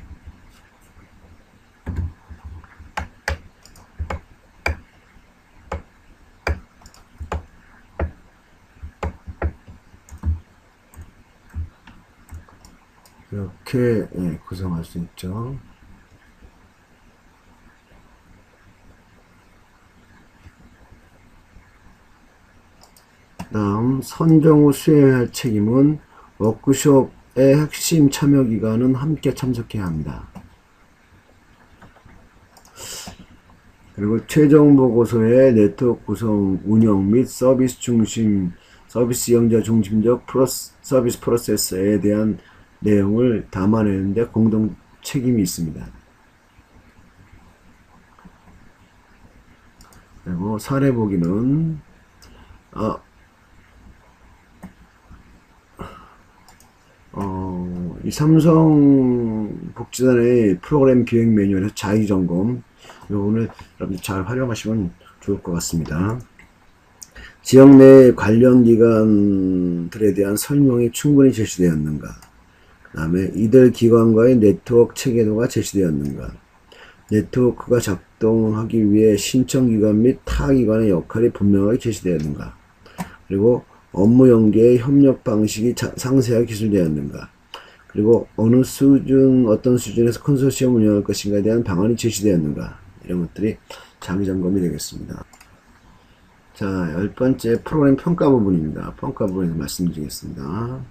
이렇게 구성할 수 있죠. 다음, 선정 후 수행해야 할 책임은 워크숍의 핵심 참여기관은 함께 참석해야 합니다. 그리고 최종 보고서의 네트워크 구성, 운영 및 서비스 이용자 중심적 서비스 프로세스에 대한 내용을 담아내는데 공동 책임이 있습니다. 그리고 사례 보기는 이 삼성 복지단의 프로그램 기획 매뉴얼에서 자기점검, 오늘 여러분들 잘 활용하시면 좋을 것 같습니다. 지역 내 관련 기관들에 대한 설명이 충분히 제시되었는가, 그 다음에 이들 기관과의 네트워크 체계도가 제시되었는가, 네트워크가 작동하기 위해 신청기관 및 타기관의 역할이 분명하게 제시되었는가, 그리고 업무 연계의 협력 방식이 상세하게 기술되었는가, 그리고 어떤 수준에서 컨소시엄을 운영할 것인가에 대한 방안이 제시되었는가, 이런 것들이 자기점검이 되겠습니다. 자, 10번째 프로그램 평가 부분입니다. 평가 부분에서 말씀드리겠습니다.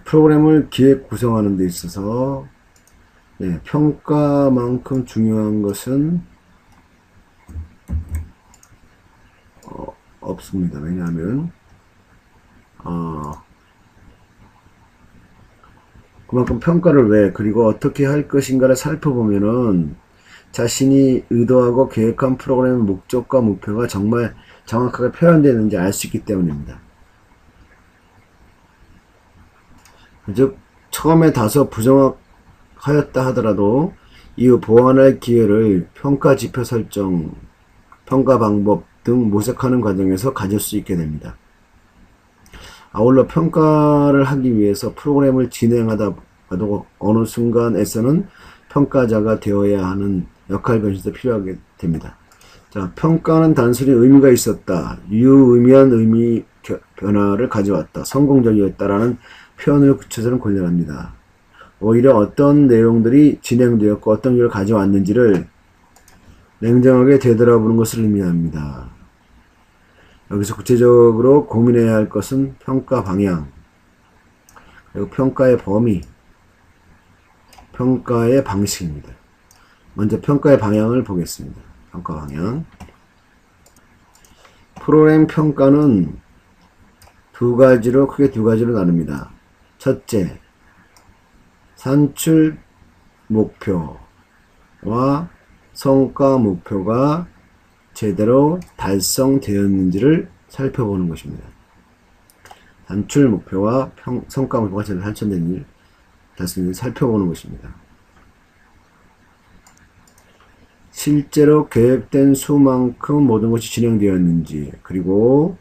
프로그램을 기획 구성하는 데 있어서 평가만큼 중요한 것은 없습니다. 왜냐하면 그만큼 평가를 그리고 어떻게 할 것인가를 살펴보면은 자신이 의도하고 계획한 프로그램의 목적과 목표가 정말 정확하게 표현되는지 알 수 있기 때문입니다. 즉 처음에 다소 부정하였다 하더라도 이후 보완할 기회를 평가 지표 설정, 평가 방법 등 모색하는 과정에서 가질 수 있게 됩니다. 아울러 평가를 하기 위해서 프로그램을 진행하다가도 어느 순간에서는 평가자가 되어야 하는 역할 변신도 필요하게 됩니다. 자, 평가는 단순히 의미가 있었다, 유의미한 의미 변화를 가져왔다, 성공적이었다라는 표현을 붙여서는 곤란합니다. 오히려 어떤 내용들이 진행되었고 어떤 결과를 가져왔는지를 냉정하게 되돌아보는 것을 의미합니다. 여기서 구체적으로 고민해야 할 것은 평가 방향, 그리고 평가의 범위, 평가의 방식입니다. 먼저 평가의 방향을 보겠습니다. 평가 방향. 프로그램 평가는 크게 두 가지로 나눕니다. 첫째, 산출 목표와 성과 목표가 제대로 달성되었는지를 살펴보는 것입니다. 산출 목표와 성과 목표가 제대로 달성되는지 살펴보는 것입니다. 실제로 계획된 수만큼 모든 것이 진행되었는지, 그리고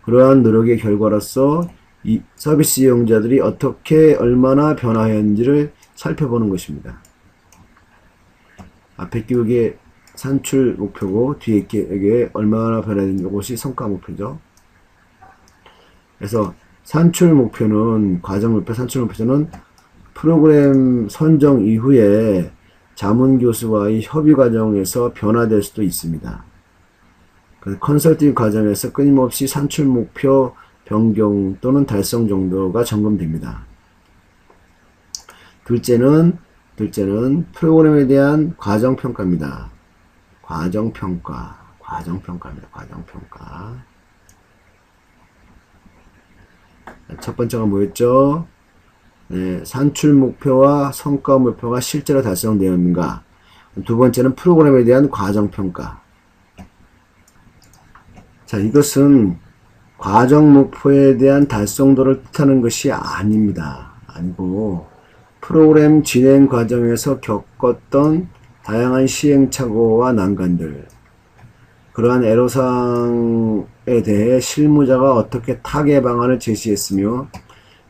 그러한 노력의 결과로서 이 서비스 이용자들이 어떻게 얼마나 변화했는지를 살펴보는 것입니다. 앞에 기록에 산출 목표고 뒤에 기록에 얼마나 변화했는지 이것이 성과 목표죠. 그래서 산출 목표는 과정 목표, 산출 목표는 프로그램 선정 이후에 자문 교수와의 협의 과정에서 변화될 수도 있습니다. 컨설팅 과정에서 끊임없이 산출 목표 변경 또는 달성 정도가 점검됩니다. 둘째는 프로그램에 대한 과정평가입니다. 과정평가입니다. 과정평가. 첫 번째가 뭐였죠? 네, 산출 목표와 성과 목표가 실제로 달성되었는가. 두 번째는 프로그램에 대한 과정평가. 자, 이것은 과정 목표에 대한 달성도를 뜻하는 것이 아닙니다. 아니고 프로그램 진행 과정에서 겪었던 다양한 시행착오와 난관들, 그러한 애로사항에 대해 실무자가 어떻게 타개 방안을 제시했으며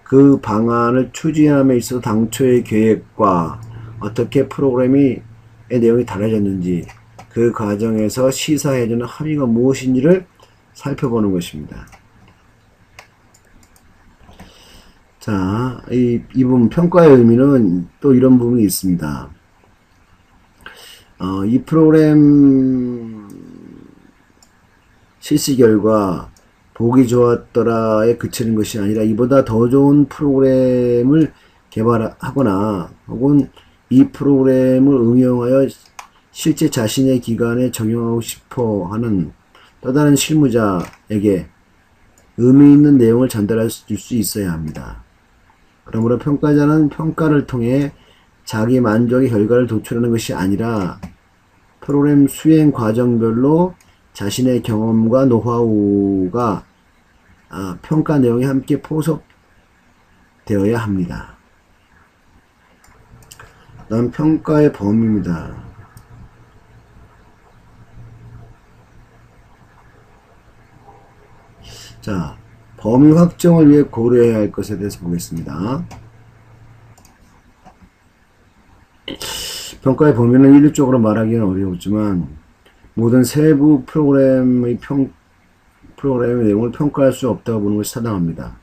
그 방안을 추진함에 있어서 당초의 계획과 어떻게 프로그램의 내용이 달라졌는지, 그 과정에서 시사해주는 합의가 무엇인지를 살펴보는 것입니다. 자, 이 부분 평가의 의미는 또 이런 부분이 있습니다. 이 프로그램 실시 결과 보기 좋았더라에 그치는 것이 아니라 이보다 더 좋은 프로그램을 개발하거나 혹은 이 프로그램을 응용하여 실제 자신의 기관에 적용하고 싶어 하는 또 다른 실무자에게 의미 있는 내용을 전달할 수 있어야 합니다. 그러므로 평가자는 평가를 통해 자기 만족의 결과를 도출하는 것이 아니라 프로그램 수행 과정별로 자신의 경험과 노하우가 평가 내용에 함께 포섭되어야 합니다. 다음 평가의 범위입니다. 자, 범위 확정을 위해 고려해야 할 것에 대해서 보겠습니다. 평가의 범위는 일률적으로 말하기는 어려웠지만 모든 세부 프로그램의 내용을 평가할 수 없다고 보는 것이 타당합니다.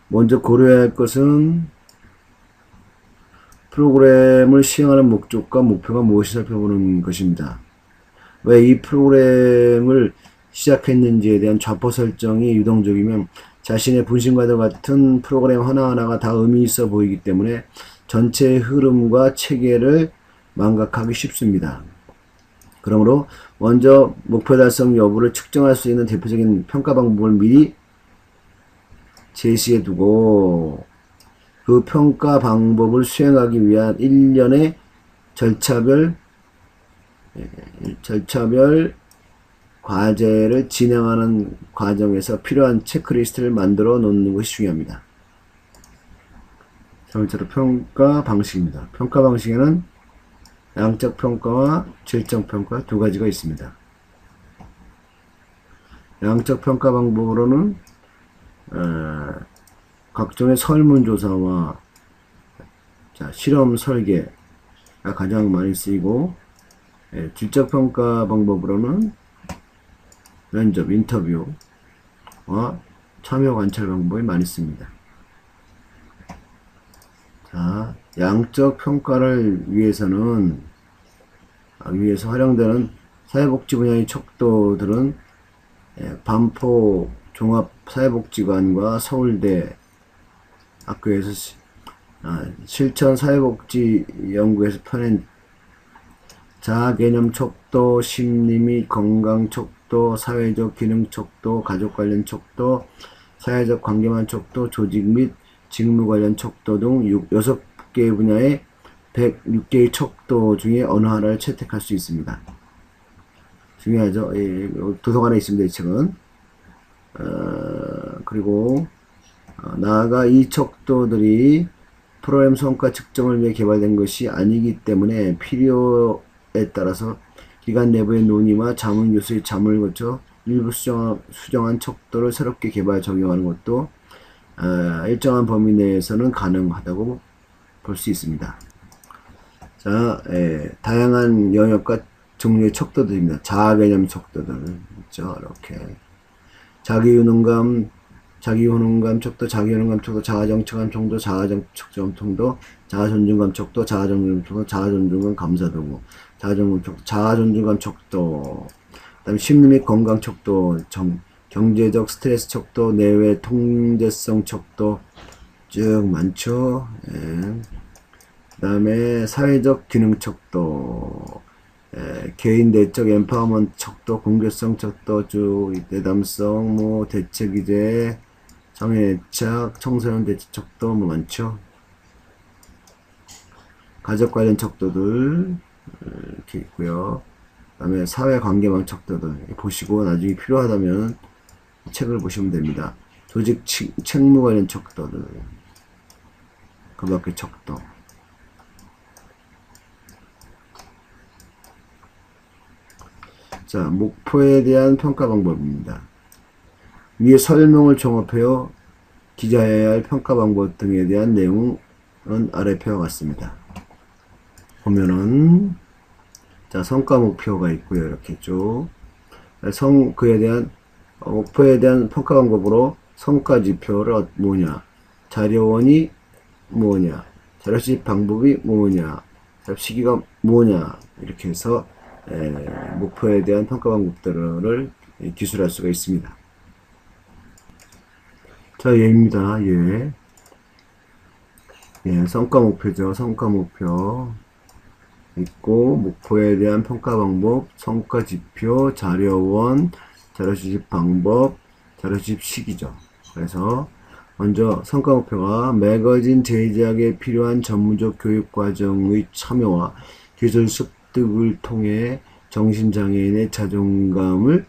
먼저 고려해야 할 것은 프로그램을 시행하는 목적과 목표가 무엇이 살펴보는 것입니다. 왜 이 프로그램을 시작했는지에 대한 좌표 설정이 유동적이면 자신의 분신과도 같은 프로그램 하나하나가 다 의미 있어 보이기 때문에 전체의 흐름과 체계를 망각하기 쉽습니다. 그러므로 먼저 목표 달성 여부를 측정할 수 있는 대표적인 평가 방법을 미리 제시해 두고 그 평가 방법을 수행하기 위한 일련의 절차별 과제를 진행하는 과정에서 필요한 체크리스트를 만들어 놓는 것이 중요합니다. 세 번째로 평가 방식입니다. 평가 방식에는 양적 평가와 질적 평가 두 가지가 있습니다. 양적 평가 방법으로는 각종의 설문조사와 실험 설계가 가장 많이 쓰이고, 질적 평가 방법으로는 면접, 인터뷰와 참여 관찰 방법이 많이 씁니다. 자, 양적 평가를 위해서 활용되는 사회복지 분야의 척도들은 반포 종합사회복지관과 서울대 학교에서 실천 사회복지연구에서 펴낸 자아개념 척도, 심리 및 건강 척도, 사회적 기능 척도, 가족 관련 척도, 사회적 관계만 척도, 조직 및 직무 관련 척도 등 6개 분야의 106개의 척도 중에 어느 하나를 채택할 수 있습니다. 중요하죠. 도서관에 있습니다. 이 책은. 그리고 나아가 이 척도들이 프로그램 성과 측정을 위해 개발된 것이 아니기 때문에 필요에 따라서 기관 내부의 논의와 자문 교수의 자문을 거쳐 일부 수정한 척도를 새롭게 개발 적용하는 것도 일정한 범위 내에서는 가능하다고 볼 수 있습니다. 자, 다양한 영역과 종류의 척도들입니다. 자아개념 척도들 있죠. 이렇게 자기효능감 척도, 자기효능감 척도, 자아정체감 척도, 자아정체감 척도, 자아존중감 척도, 자아존중감 척도, 자아존중감 감사도구, 자아존중감 척도, 자아존중감 척도, 그다음에 심리 및 건강 척도, 경제적 스트레스 척도, 내외 통제성 척도 쭉 많죠. 그다음에 사회적 기능 척도, 개인 내적 엠파워먼트 척도, 공개성 척도 쭉, 내담성, 대책이제, 성인애착, 청소년 대책 척도 많죠. 가족 관련 척도들 이렇게 있고요. 그 다음에 사회관계망 척도들 보시고 나중에 필요하다면 책을 보시면 됩니다. 조직 책무 관련 척도들, 그 밖에 척도. 자, 목표에 대한 평가 방법입니다. 위에 설명을 종합하여 기재해야 할 평가 방법 등에 대한 내용은 아래 표와 같습니다. 보면은 자, 성과 목표가 있고요. 이렇게 쭉 그에 대한 목표에 대한 평가 방법으로 성과 지표를 뭐냐, 자료원이 뭐냐, 자료 수집 방법이 뭐냐, 자료 시기가 뭐냐, 이렇게 해서 목표에 대한 평가 방법들을 기술할 수가 있습니다. 자, 얘입니다. 성과 목표죠. 성과 목표 있고, 목표에 대한 평가 방법, 성과 지표, 자료원, 자료 수집 방법, 자료 수집 시기죠. 그래서 먼저 성과 목표가 매거진 제작에 필요한 전문적 교육 과정의 참여와 기술 습득을 통해 정신장애인의 자존감을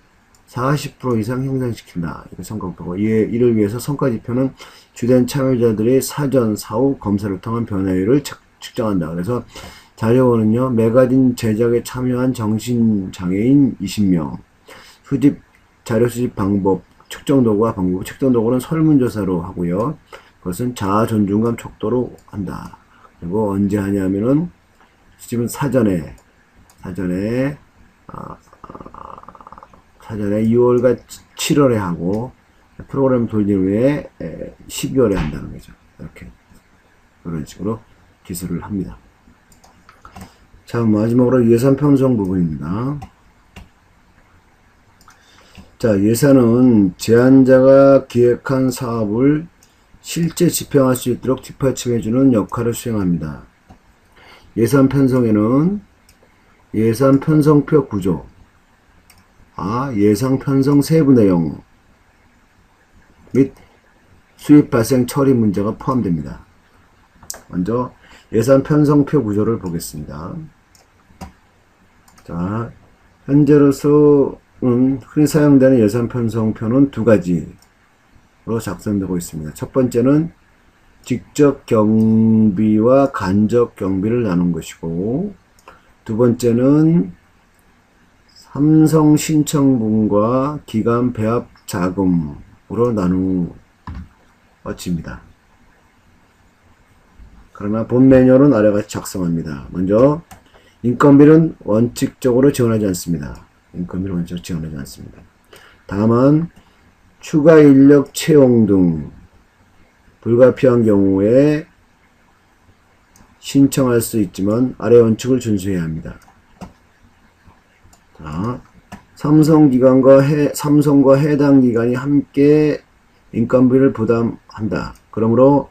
40% 이상 향상시킨다. 이게 성과 목표고, 이를 위해서 성과 지표는 주된 참여자들의 사전, 사후 검사를 통한 변화율을 측정한다. 그래서 자료원은요, 매거진 제작에 참여한 정신장애인 20명, 자료 수집 방법, 측정 도구와 방법, 측정 도구는 설문조사로 하고요. 그것은 자아 존중감 척도로 한다. 그리고 언제 하냐면은 수집은 사전에 6월과 7월에 하고 프로그램 돌린 후에 12월에 한다는 거죠. 이렇게 그런 식으로 기술을 합니다. 자, 마지막으로 예산 편성 부분입니다. 자, 예산은 제안자가 기획한 사업을 실제 집행할 수 있도록 뒷받침해주는 역할을 수행합니다. 예산 편성에는 예산 편성표 구조, 예산 편성 세부 내용 및 수입 발생 처리 문제가 포함됩니다. 먼저 예산 편성표 구조를 보겠습니다. 자, 현재로서 흔히 사용되는 예산 편성표는 두 가지로 작성되고 있습니다. 첫 번째는 직접 경비와 간접 경비를 나눈 것이고, 두 번째는 삼성 신청분과 기간 배합 자금으로 나누어집니다. 그러나 본 매뉴얼은 아래와 같이 작성합니다. 먼저 인건비는 원칙적으로 지원하지 않습니다. 다만 추가 인력 채용 등 불가피한 경우에 신청할 수 있지만 아래 원칙을 준수해야 합니다. 자, 삼성과 해당 기관이 함께 인건비를 부담한다. 그러므로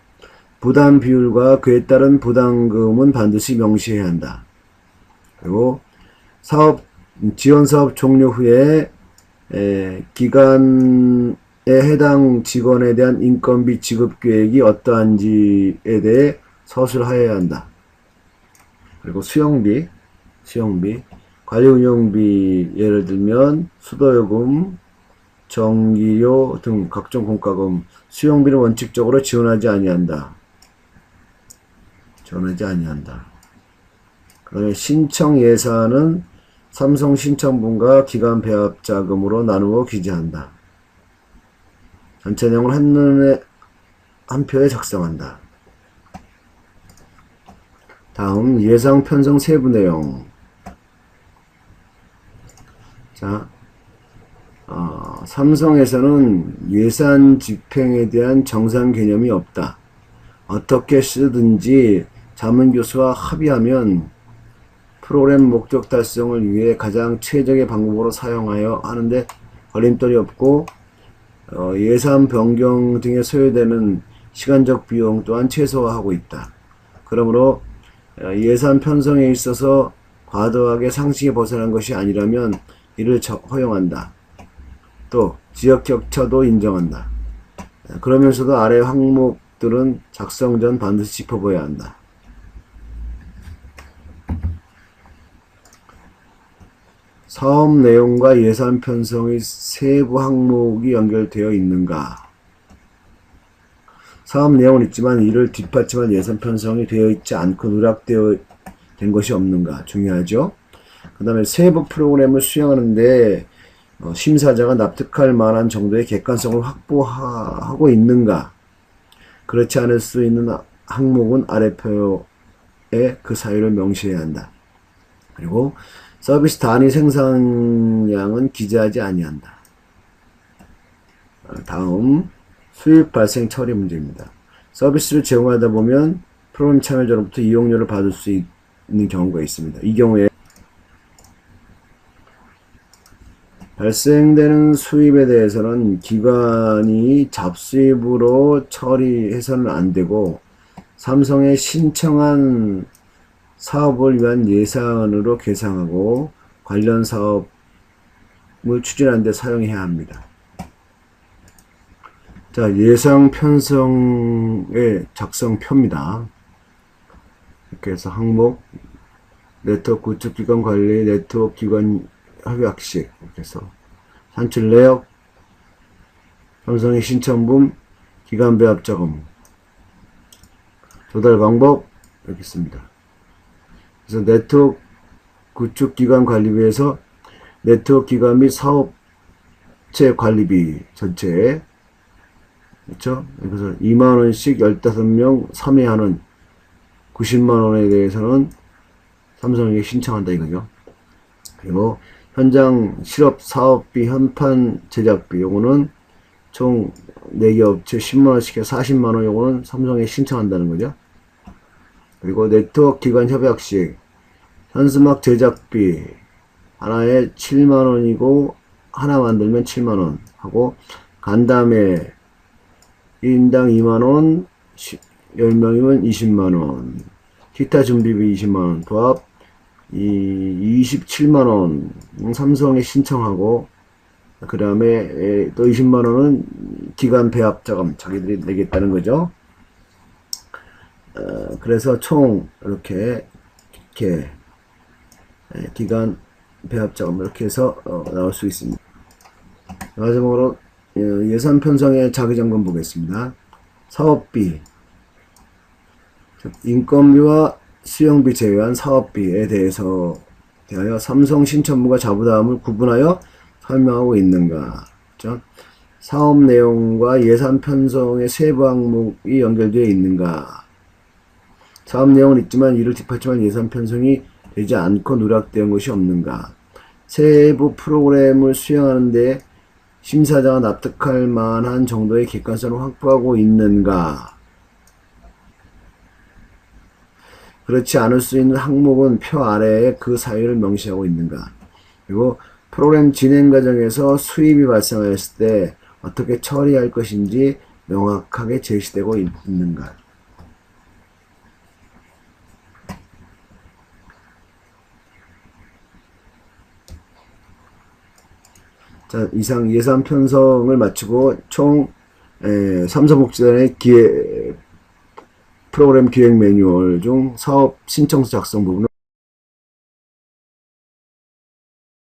부담 비율과 그에 따른 부담금은 반드시 명시해야 한다. 그리고 지원 사업 종료 후에 기간에 해당 직원에 대한 인건비 지급 계획이 어떠한지에 대해 서술하여야 한다. 그리고 수용비, 관리 운영비, 예를 들면 수도요금, 전기료 등 각종 공과금, 수용비는 원칙적으로 지원하지 아니한다. 그다음에 신청 예산은 삼성 신청분과 기간 배합 자금으로 나누어 기재한다. 전체 내용을 한눈에 한 표에 작성한다. 다음 예상 편성 세부 내용. 자, 삼성에서는 예산 집행에 대한 정상 개념이 없다. 어떻게 쓰든지 자문교수와 합의하면 프로그램 목적 달성을 위해 가장 최적의 방법으로 사용하여 하는데 걸림돌이 없고 예산 변경 등에 소요되는 시간적 비용 또한 최소화하고 있다. 그러므로 예산 편성에 있어서 과도하게 상식에 벗어난 것이 아니라면 이를 허용한다. 또 지역 격차도 인정한다. 그러면서도 아래 항목들은 작성 전 반드시 짚어봐야 한다. 사업 내용과 예산 편성의 세부 항목이 연결되어 있는가? 사업 내용은 있지만 이를 뒷받침할 예산 편성이 되어 있지 않고 누락되어 된 것이 없는가? 중요하죠. 그 다음에 세부 프로그램을 수행하는데 심사자가 납득할 만한 정도의 객관성을 확보하고 있는가? 그렇지 않을 수 있는 항목은 아래표에 그 사유를 명시해야 한다. 그리고 서비스 단위 생산량은 기재하지 아니한다. 다음 수입 발생 처리 문제입니다. 서비스를 제공하다 보면 프로그램 참여자로부터 이용료를 받을 수 있는 경우가 있습니다. 이 경우에 발생되는 수입에 대해서는 기관이 잡수입으로 처리해서는 안 되고 삼성에 신청한 사업을 위한 예산으로 계상하고 관련 사업을 추진하는 데 사용해야 합니다. 자, 예상 편성의 작성표입니다. 이렇게 해서 항목, 네트워크 구축 기관 관리, 네트워크 기관 협약식, 이렇게 해서 산출 내역, 삼성의 신청분, 기간 배합 자금, 조달 방법, 이렇게 있습니다. 그래서 네트워크 구축 기관 관리비에서 네트워크 기관 및 사업체 관리비 전체, 그렇죠? 그래서 2만원씩 15명 3회하는 90만원에 대해서는 삼성에게 신청한다 이거죠. 그리고 현장 실업 사업비 현판 제작비 요거는 총 4개 업체 10만원씩 해서 40만원 요거는 삼성에 신청한다는 거죠. 그리고 네트워크 기관 협약식 현수막 제작비 하나에 7만원이고 하나 만들면 7만원 하고 간담회 1인당 2만원 10명이면 20만원 기타 준비비 20만원 도합 27만원 삼성에 신청하고 그 다음에 또 20만원은 기간 배합 자금 자기들이 내겠다는 거죠. 그래서 총 이렇게 기간 배합 자금 이렇게 해서 나올 수 있습니다. 마지막으로 예산 편성의 자기점검 보겠습니다. 사업비, 인건비와 수용비 제외한 사업비에 대하여 삼성 신청분과 자부담을 구분하여 설명하고 있는가? 그렇죠? 사업 내용과 예산 편성의 세부 항목이 연결되어 있는가? 사업 내용은 있지만 이를 뒷받침할 예산 편성이 되지 않고 누락된 것이 없는가? 세부 프로그램을 수행하는데 심사자가 납득할 만한 정도의 객관성을 확보하고 있는가? 그렇지 않을 수 있는 항목은 표 아래에 그 사유를 명시하고 있는가? 그리고 프로그램 진행 과정에서 수입이 발생하였을 때 어떻게 처리할 것인지 명확하게 제시되고 있는가? 자, 이상 예산 편성을 마치고 총 삼성복지단의 프로그램 기획 매뉴얼 중 사업 신청서 작성 부분을